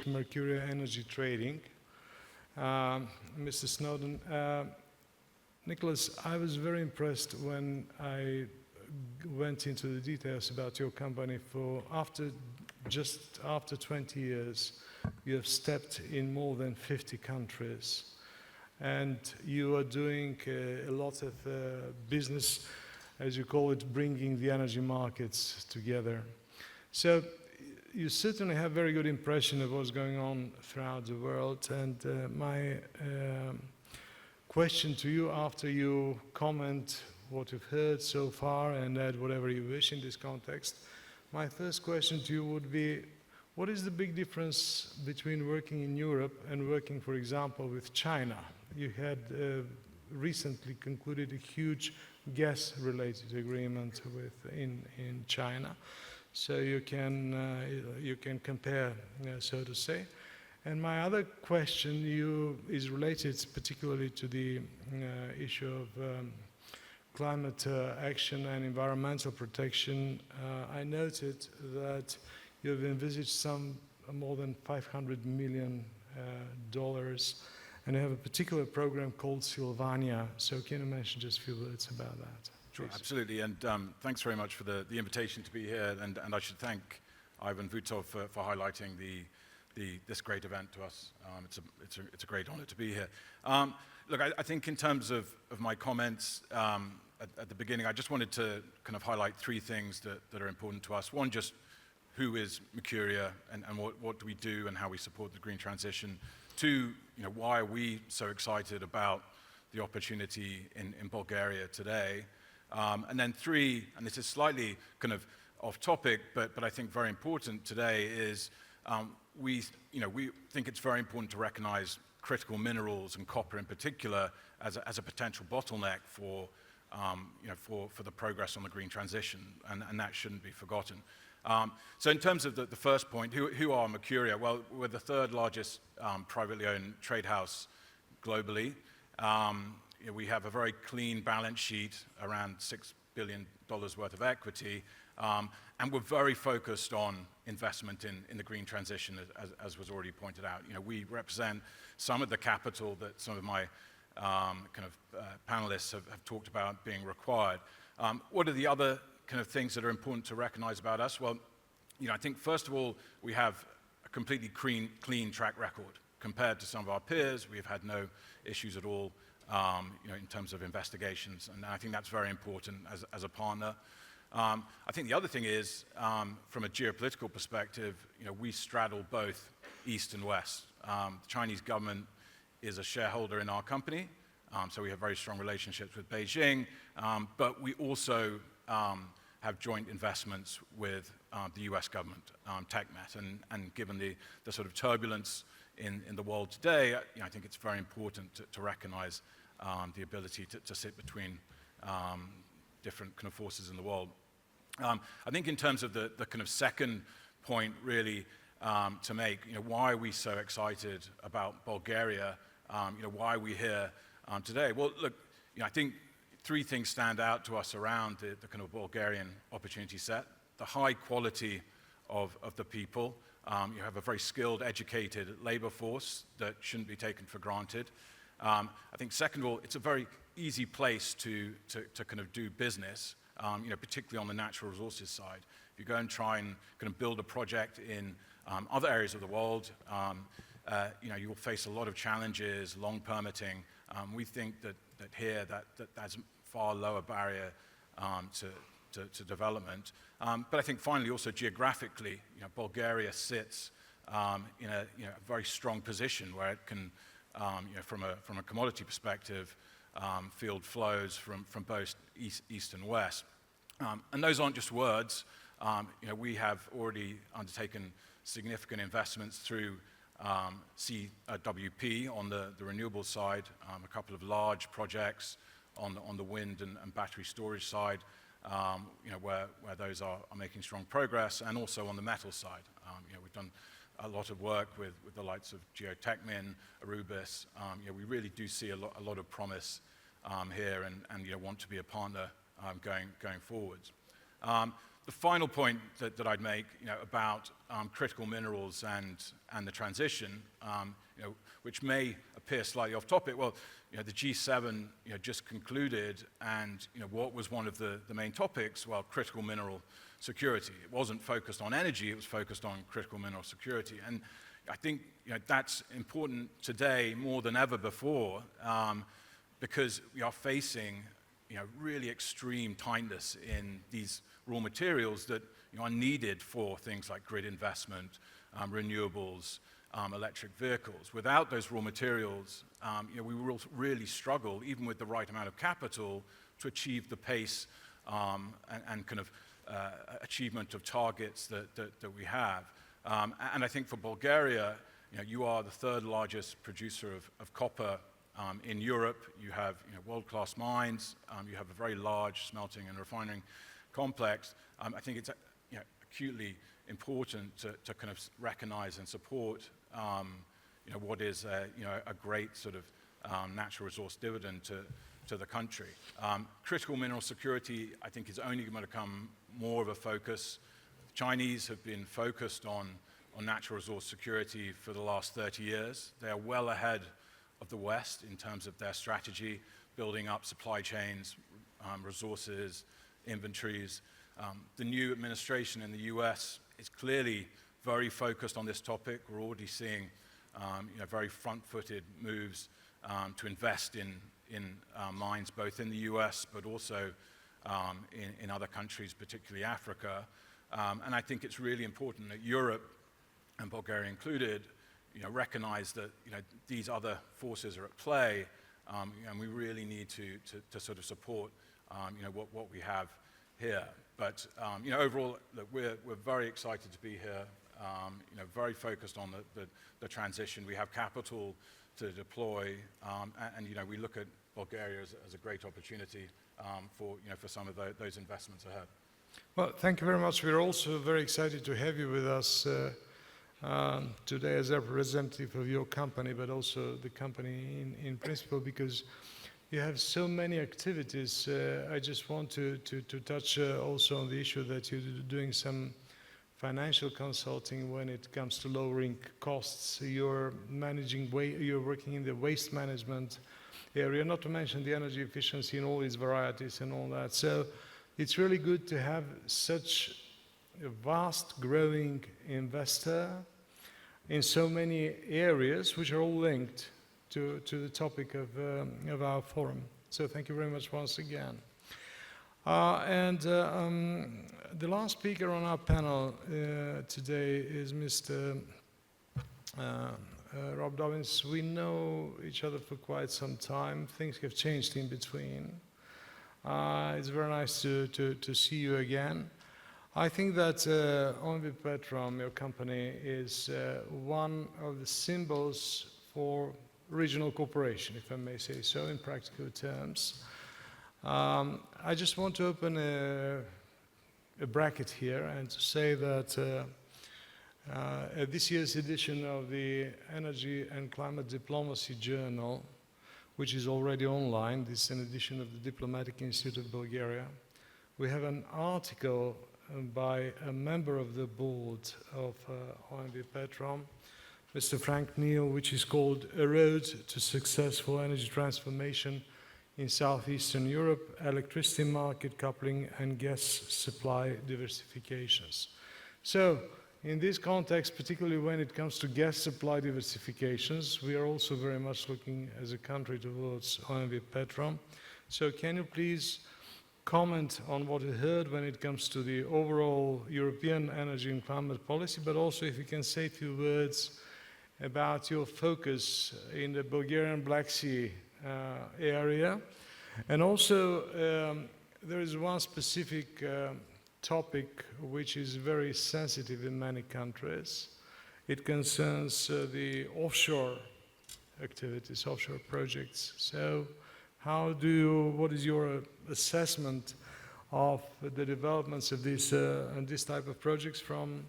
D: Mercury Energy Trading. Mr. Snowden, Nicholas, I was very impressed when I went into the details about your company. Just after 20 years, you have stepped in more than 50 countries, and you are doing a lot of business, as you call it, bringing the energy markets together. So you certainly have a very good impression of what's going on throughout the world, and my question to you, after you comment what you've heard so far and add whatever you wish in this context, my first question to you would be, what is the big difference between working in Europe and working, for example, with China? You had recently concluded a huge gas-related agreement in China, so you can compare, so to say. And my other question is related particularly to the issue of climate action and environmental protection. I noted that you have envisaged some more than $500 million, and you have a particular program called Sylvania. So can you mention just a few words about that?
G: Sure,
D: Please.
G: absolutely, and thanks very much for the invitation to be here, and I should thank Ivan Vutov for highlighting this great event to us. It's a great honor to be here. Look, I think in terms of my comments at the beginning, I just wanted to kind of highlight three things that are important to us. One, just who is Mercuria and what do we do and how we support the green transition. Two, why are we so excited about the opportunity in Bulgaria today. And then three, and this is slightly kind of off topic, but I think very important today, is we think it's very important to recognize critical minerals, and copper in particular, as a potential bottleneck for the progress on the green transition, and that shouldn't be forgotten. So in terms of the first point, who are Mercuria? Well, we're the third largest privately owned trade house globally. We have a very clean balance sheet, around $6 billion worth of equity, and we're very focused on investment in the green transition, as was already pointed out. We represent some of the capital that some of my panelists have talked about being required. What are the other kind of things that are important to recognize about us? Well, I think first of all, we have a completely clean track record. Compared to some of our peers, we've had no issues at all in terms of investigations, and I think that's very important as a partner. I think the other thing is, from a geopolitical perspective, we straddle both East and West. The Chinese government is a shareholder in our company, so we have very strong relationships with Beijing, but we also have joint investments with the US government, TechNet, and given the sort of turbulence in the world today, I think it's very important to recognize the ability to sit between different kind of forces in the world. I think in terms of the kind of second point really to make, why are we so excited about Bulgaria? Why are we here today? Well, look, I think three things stand out to us around the kind of Bulgarian opportunity set. The high quality of the people. You have a very skilled, educated labor force that shouldn't be taken for granted. I think second of all, it's a very easy place to kind of do business, particularly on the natural resources side. If you go and try and kind of build a project in other areas of the world, you will face a lot of challenges, long permitting. We think that here that's a far lower barrier to development. But I think finally also geographically, Bulgaria sits in a very strong position where it can, from a commodity perspective, field flows from both east and west. And those aren't just words. We have already undertaken significant investments through CWP on the renewable side, a couple of large projects on the wind and battery storage side, where those are making strong progress, and also on the metal side. We've done a lot of work with the likes of Geotechmin, Arubis. We really do see a lot of promise here, and want to be a partner going forwards. The final point that I'd make, about critical minerals and the transition, which may appear slightly off topic. Well, the G7 just concluded, and what was one of the main topics? Well, critical mineral security. It wasn't focused on energy, it was focused on critical mineral security. And I think that's important today more than ever before, because we are facing really extreme tightness in these raw materials that are needed for things like grid investment, renewables, electric vehicles. Without those raw materials, we will really struggle, even with the right amount of capital, to achieve the pace and kind of achievement of targets that we have. And I think for Bulgaria, you are the third largest producer of copper in Europe. You have world-class mines. You have a very large smelting and refining complex. I think it's acutely important to kind of recognize and support what is a great sort of natural resource dividend to the country. Critical mineral security, I think, is only going to become more of a focus. The Chinese have been focused on natural resource security for the last 30 years. They are well ahead of the West in terms of their strategy, building up supply chains, resources, inventories. The new administration in the US is clearly very focused on this topic. We're already seeing very front-footed moves to invest in mines, both in the US but also in other countries, particularly Africa. And I think it's really important that Europe, and Bulgaria included, recognize that these other forces are at play, and we really need to sort of support what we have here. But overall, look, we're very excited to be here. Very focused on the transition. We have capital to deploy, and we look at Bulgaria as a great opportunity for some of those investments ahead.
D: Well, thank you very much. We're also very excited to have you with us today as a representative of your company, but also the company in principle, because you have so many activities. I just want to touch also on the issue that you're doing some financial consulting when it comes to lowering costs. You're working in the waste management area, not to mention the energy efficiency in all its varieties and all that. So it's really good to have such a vast growing investor in so many areas which are all linked to the topic of our forum. So thank you very much once again. The last speaker on our panel today is Mr. Rob Dobbins. We know each other for quite some time. Things have changed in between. It's very nice to see you again. I think that OMV Petrom, your company, is one of the symbols for regional cooperation, if I may say so, in practical terms. I just want to open a bracket here and to say that at this year's edition of the Energy and Climate Diplomacy Journal, which is already online, this is an edition of the Diplomatic Institute of Bulgaria, we have an article by a member of the board of OMV Petrom, Mr. Frank Neal, which is called A Road to Successful Energy Transformation in Southeastern Europe, Electricity Market Coupling and Gas Supply Diversifications. So, in this context, particularly when it comes to gas supply diversifications, we are also very much looking as a country towards OMV Petrom. So can you please comment on what you heard when it comes to the overall European energy and climate policy, but also if you can say a few words about your focus in the Bulgarian Black Sea area. And also, there is one specific topic which is very sensitive in many countries. It concerns the offshore activities, offshore projects. So what is your assessment of the developments of this type of projects from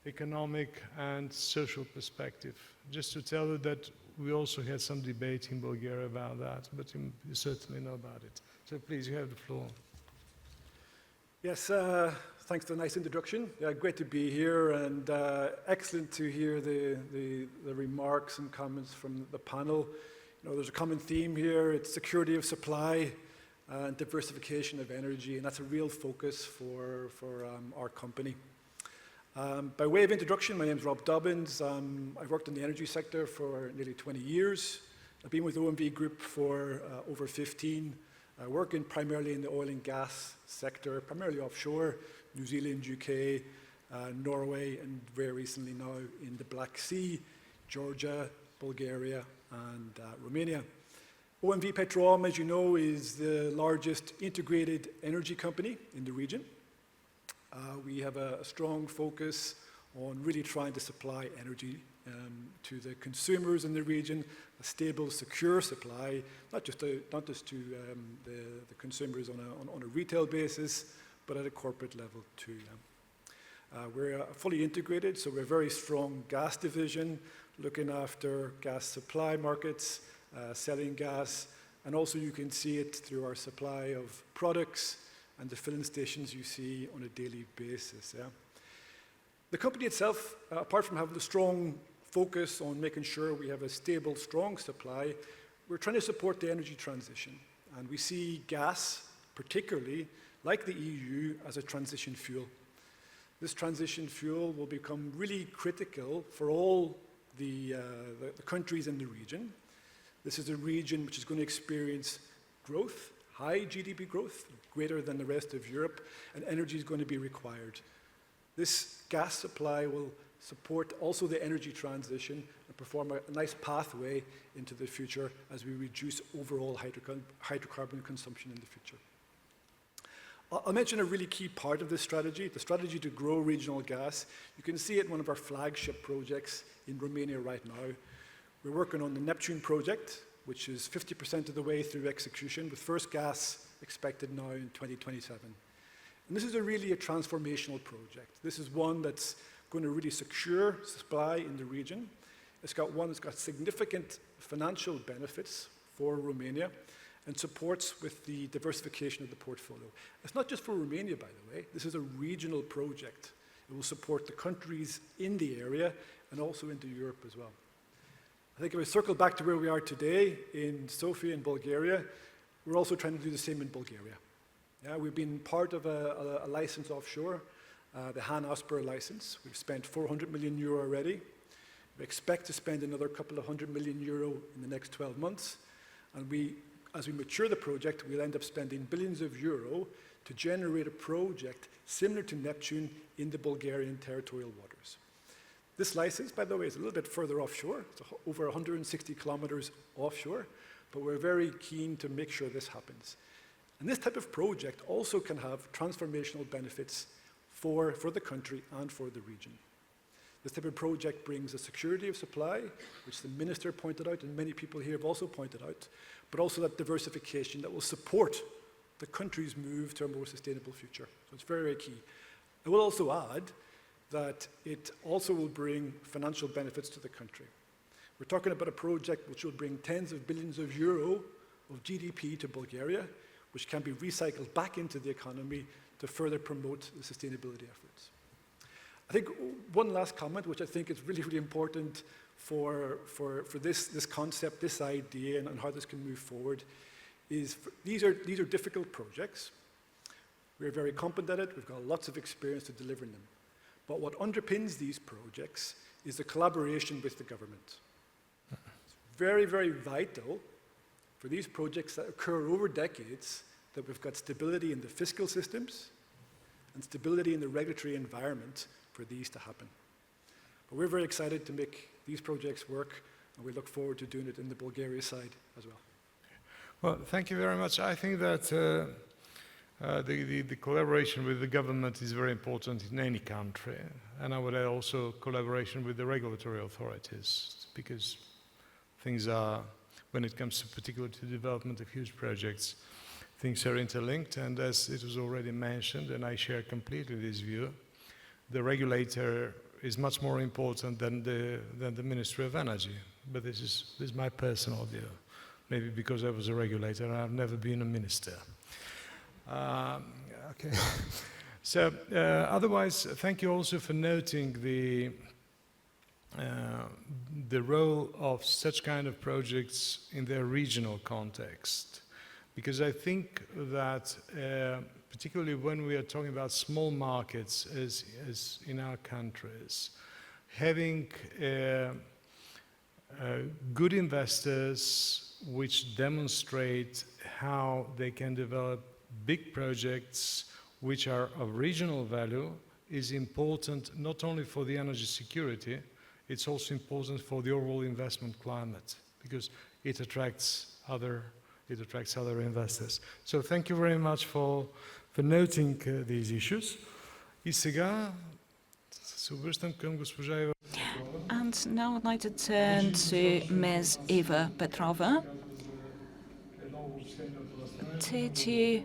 D: economic and social perspective? Just to tell you that we also had some debate in Bulgaria about that, but you certainly know about it. So please, you have the floor.
H: Yes, thanks for the nice introduction. Great to be here, and excellent to hear the remarks and comments from the panel. there's a common theme here. It's security of supply and diversification of energy, and that's a real focus for our company. By way of introduction, my name is Rob Dobbins. I've worked in the energy sector for nearly 20 years. I've been with OMV Group for over 15, working primarily in the oil and gas sector, primarily offshore, New Zealand, UK, Norway, and very recently now in the Black Sea, Georgia, Bulgaria, and Romania. OMV Petrom, as you know, is the largest integrated energy company in the region. We have a strong focus on really trying to supply energy to the consumers in the region, a stable, secure supply, not just to the consumers on a retail basis, but at a corporate level too. We're fully integrated, so we're a very strong gas division, looking after gas supply markets, selling gas, and also you can see it through our supply of products and the filling stations you see on a daily basis. Yeah? The company itself, apart from having a strong focus on making sure we have a stable, strong supply, we're trying to support the energy transition. And we see gas, particularly, like the EU, as a transition fuel. This transition fuel will become really critical for all the countries in the region. This is a region which is going to experience growth, high GDP growth, greater than the rest of Europe, and energy is going to be required. This gas supply will support also the energy transition and perform a nice pathway into the future as we reduce overall hydrocarbon consumption in the future. I'll mention a really key part of this strategy, the strategy to grow regional gas. You can see it in one of our flagship projects in Romania right now. We're working on the Neptune project, which is 50% of the way through execution, with first gas expected now in 2027. And this is really a transformational project. This is one that's going to really secure supply in the region. It's got significant financial benefits for Romania and supports with the diversification of the portfolio. It's not just for Romania, by the way. This is a regional project. It will support the countries in the area and also into Europe as well. I think if we circle back to where we are today in Sofia in Bulgaria, we're also trying to do the same in Bulgaria. Yeah, we've been part of a license offshore, the Han Asper license. We've spent 400 million euro already. We expect to spend another couple of €100 million in the next 12 months. And as we mature the project, we'll end up spending billions of euro to generate a project similar to Neptune in the Bulgarian territorial waters. This license, by the way, is a little bit further offshore. It's over 160 kilometers offshore, but we're very keen to make sure this happens. And this type of project also can have transformational benefits for the country and for the region. This type of project brings a security of supply, which the minister pointed out, and many people here have also pointed out, but also that diversification that will support the country's move to a more sustainable future. So it's very, very key. I will also add that it also will bring financial benefits to the country. We're talking about a project which will bring tens of billions of euro of GDP to Bulgaria, which can be recycled back into the economy to further promote the sustainability efforts. I think one last comment, which I think is really, really important for this concept, this idea, and how this can move forward, is these are difficult projects. We're very competent at it. We've got lots of experience to delivering them. But what underpins these projects is the collaboration with the government. It's very, very vital for these projects that occur over decades that we've got stability in the fiscal systems and stability in the regulatory environment for these to happen. But we're very excited to make these projects work, and we look forward to doing it in the Bulgaria side as well.
D: Well, thank you very much. I think that the collaboration with the government is very important in any country, and I would add also collaboration with the regulatory authorities, because things are, when it comes to particularly to development of huge projects, things are interlinked, and as it was already mentioned, and I share completely this view, the regulator is much more important than the Ministry of Energy. But this is my personal view, maybe because I was a regulator and I've never been a minister. Okay. So otherwise, thank you also for noting the role of such kind of projects in their regional context. Because I think that, particularly when we are talking about small markets as in our countries, having good investors which demonstrate how they can develop big projects which are of regional value is important not only for the energy security, it's also important for the overall investment climate because it attracts other investors. So thank you very much for noting these issues. И сега се обръщам към госпожа Ива.
B: And now I'd like to turn to Ms. Eva Petrova. Did you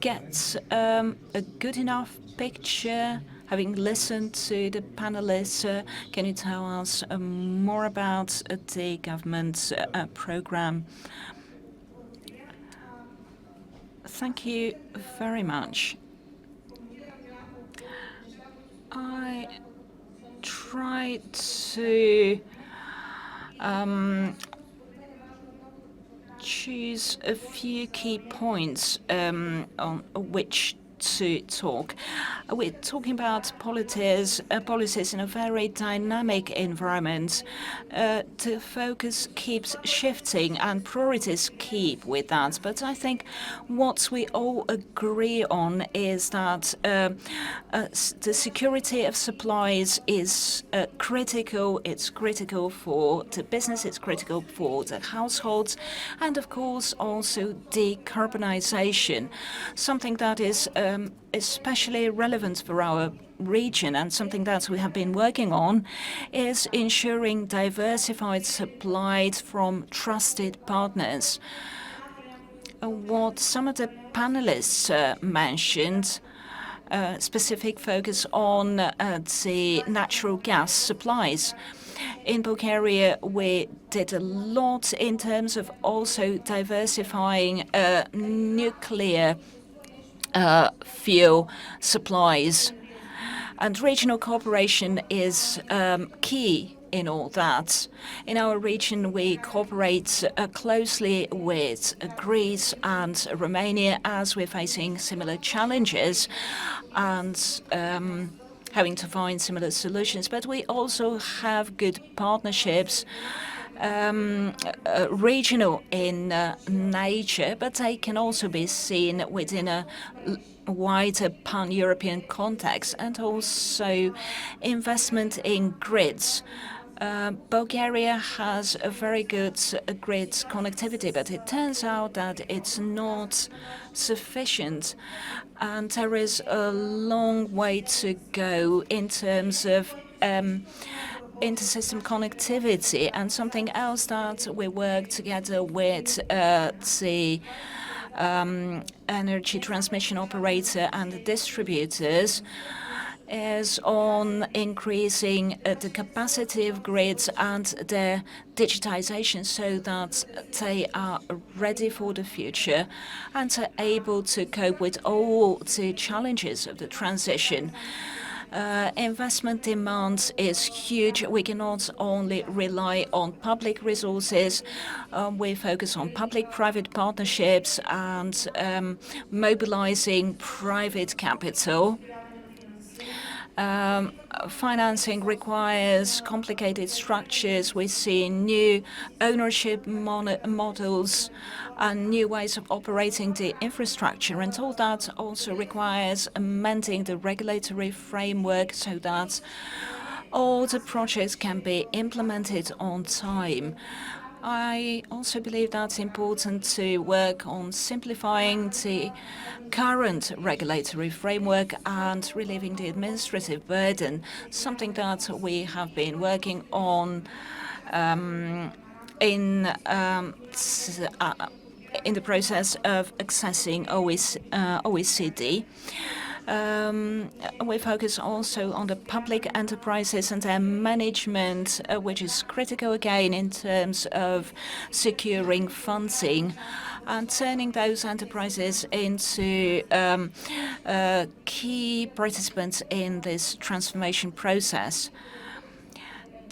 B: get a good enough picture? Having listened to the panelists, can you tell us more about the government's program? Thank you very much. I tried to choose a few key points on which to talk. We're talking about policies in a very dynamic environment. The focus keeps shifting and priorities keep with that. But I think what we all agree on is that the security of supplies is critical. It's critical for the business, it's critical for the households, and of course also decarbonization, something that is especially relevant for our region and something that we have been working on is ensuring diversified supply from trusted partners. What some of the panelists mentioned, specific focus on the natural gas supplies. In Bulgaria, we did a lot in terms of also diversifying nuclear fuel supplies. And regional cooperation is key in all that. In our region, we cooperate closely with Greece and Romania as we're facing similar challenges and having to find similar solutions. But we also have good partnerships, regional in nature, but they can also be seen within a wider pan-European context, and also investment in grids. Bulgaria has a very good grid connectivity, but it turns out that it's not sufficient, and there is a long way to go in terms of inter-system connectivity. And something else that we work together with the energy transmission operator and the distributors is on increasing the capacity of grids and their digitization so that they are ready for the future and are able to cope with all the challenges of the transition. Investment demand is huge. We cannot only rely on public resources. We focus on public-private partnerships and mobilizing private capital. Financing requires complicated structures. We see new ownership models and new ways of operating the infrastructure, and all that also requires amending the regulatory framework so that all the projects can be implemented on time. I also believe that's important to work on simplifying the current regulatory framework and relieving the administrative burden, something that we have been working on in the process of accessing OECD. We focus also on the public enterprises and their management, which is critical again in terms of securing funding and turning those enterprises into key participants in this transformation process.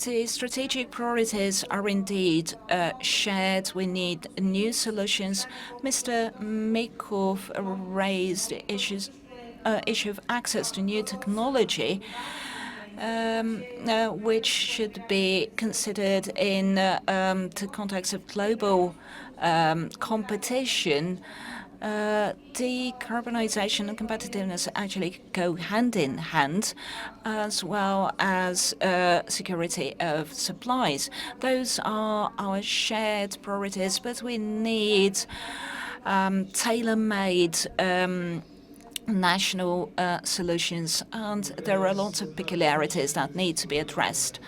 B: The strategic priorities are indeed shared. We need new solutions. Mr. Mikov raised issue of access to new technology, which should be considered in the context of global competition. Decarbonization and competitiveness actually go hand in hand, as well as security of supplies. Those are our shared priorities, but we need tailor-made national solutions, and there are lots of peculiarities that need to be addressed.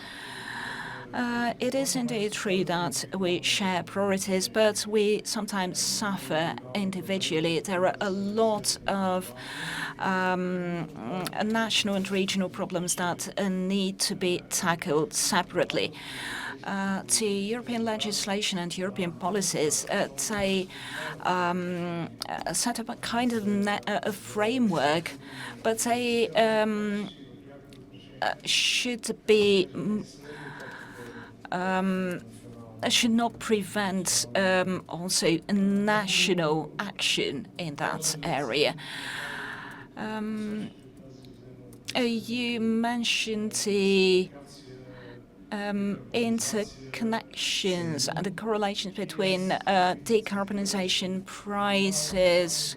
B: It is indeed true that we share priorities, but we sometimes suffer individually. There are a lot of national and regional problems that need to be tackled separately. To European legislation and European policies, they set up a kind of a framework, but they should be should not prevent also national action in that area. You mentioned the interconnections and the correlations between decarbonization, prices,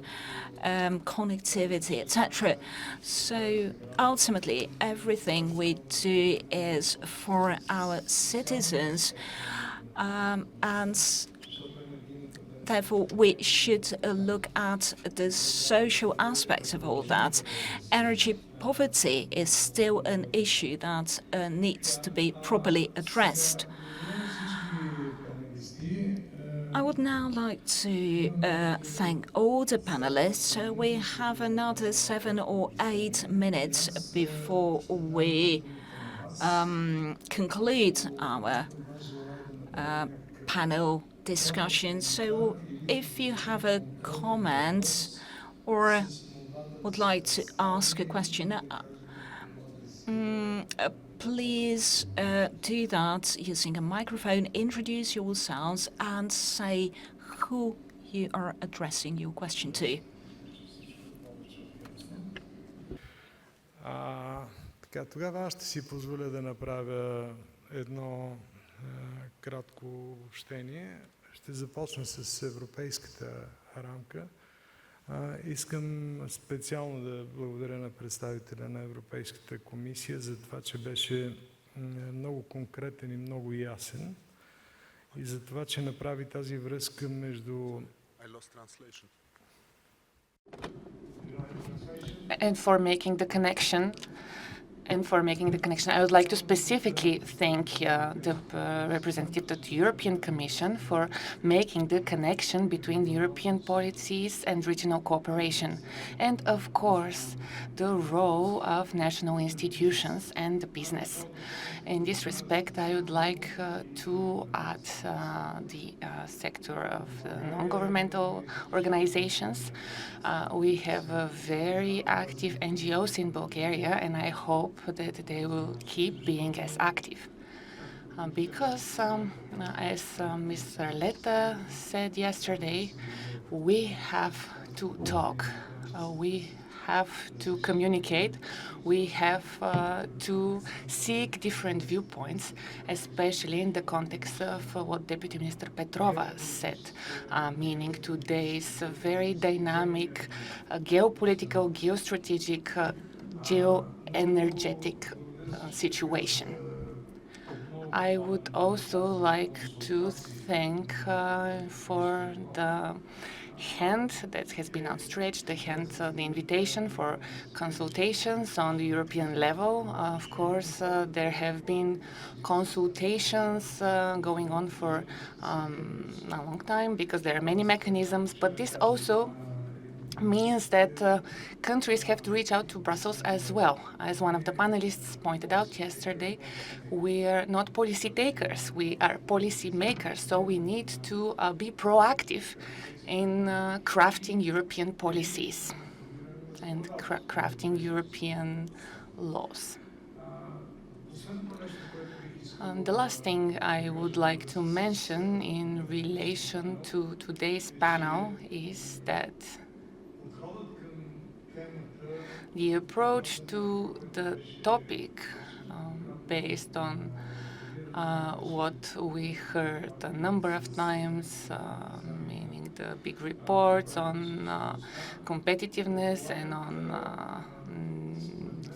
B: connectivity, etc. So ultimately, everything we do is for our citizens, and therefore we should look at the social aspects of all that. Energy poverty is still an issue that needs to be properly addressed. I would now like to thank all the panelists. We have another 7 or 8 minutes before we conclude our panel discussion. So if you have a comment or would like to ask a question, please do that using a microphone. Introduce yourselves and say who you are addressing your question to.
D: Така, тогава аз ще си позволя да направя едно кратко обобщение. Ще започна с европейската рамка. Искам специално да благодаря на представителя на Европейската комисия за това, че беше много конкретен и много ясен и за това, че направи тази връзка между...
E: And for making the connection, I would like to specifically thank the representative of the European Commission for making the connection between the European policies and regional cooperation. And of course, the role of national institutions and the business. In this respect, I would like to add the sector of non-governmental organizations. We have very active NGOs in Bulgaria, and I hope that they will keep being as active. Because, as Mr. Letta said yesterday, we have to talk. We have to communicate. We have to seek different viewpoints, especially in the context of what Deputy Minister Petrova said, meaning today's very dynamic geopolitical, geostrategic, geoenergetic situation. I would also like to thank for the hand that has been outstretched, the invitation for consultations on the European level. Of course, there have been consultations going on for a long time because there are many mechanisms, but this also means that countries have to reach out to Brussels as well. As one of the panelists pointed out yesterday, we are not policy takers, we are policy makers, so we need to be proactive in crafting European policies and crafting European laws. The last thing I would like to mention in relation to today's panel is that the approach to the topic, based on what we heard a number of times, meaning the big reports on competitiveness and on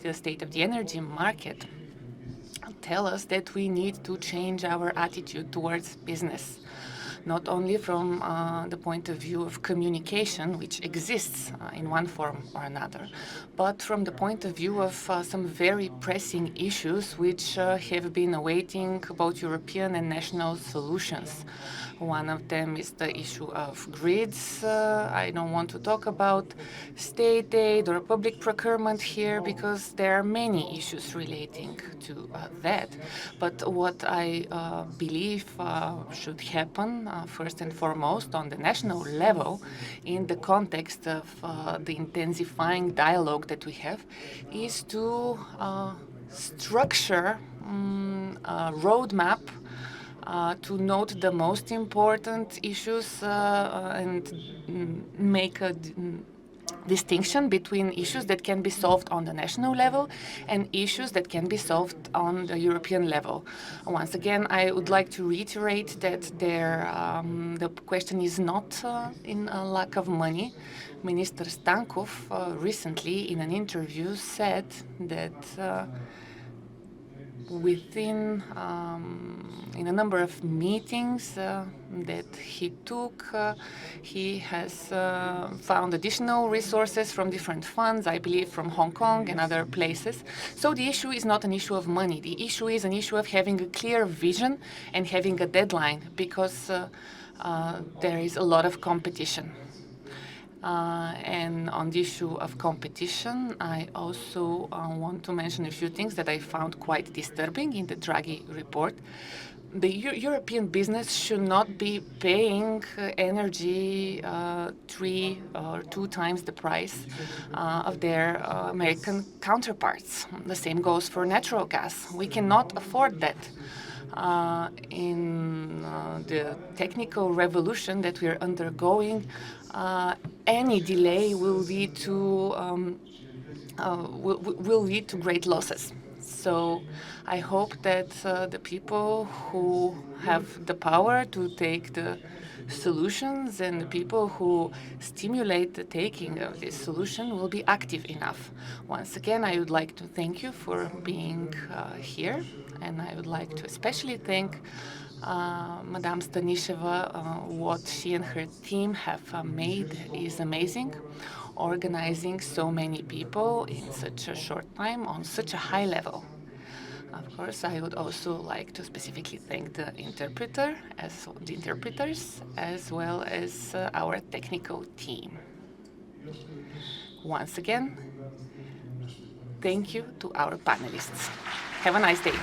E: the state of the energy market, tell us that we need to change our attitude towards business, not only from the point of view of communication, which exists in one form or another, but from the point of view of some very pressing issues which have been awaiting both European and national solutions. One of them is the issue of grids. I don't want to talk about state aid or public procurement here because there are many issues relating to that. But what I believe should happen first and foremost on the national level in the context of the intensifying dialogue that we have is to structure a roadmap to note the most important issues and make a distinction between issues that can be solved on the national level and issues that can be solved on the European level. Once again, I would like to reiterate that the question is not in a lack of money. Minister Stankov recently in an interview said that within in a number of meetings that he took, he has found additional resources from different funds, I believe from Hong Kong and other places. So the issue is not an issue of money. The issue is an issue of having a clear vision and having a deadline, because there is a lot of competition. And on the issue of competition, I also want to mention a few things that I found quite disturbing in the Draghi report. The European business should not be paying energy 3 or 2 times the price of their American counterparts. The same goes for natural gas. We cannot afford that. In the technical revolution that we are undergoing, any delay will lead to great losses. So I hope that the people who have the power to take the solutions and the people who stimulate the taking of this solution will be active enough. Once again, I would like to thank you for being here, and I would like to especially thank Madame Stanisheva. What she and her team have made is amazing, organizing so many people in such a short time on such a high level. Of course, I would also like to specifically thank the interpreters, as well as our technical team. Once again, thank you to our panelists. Have a nice day.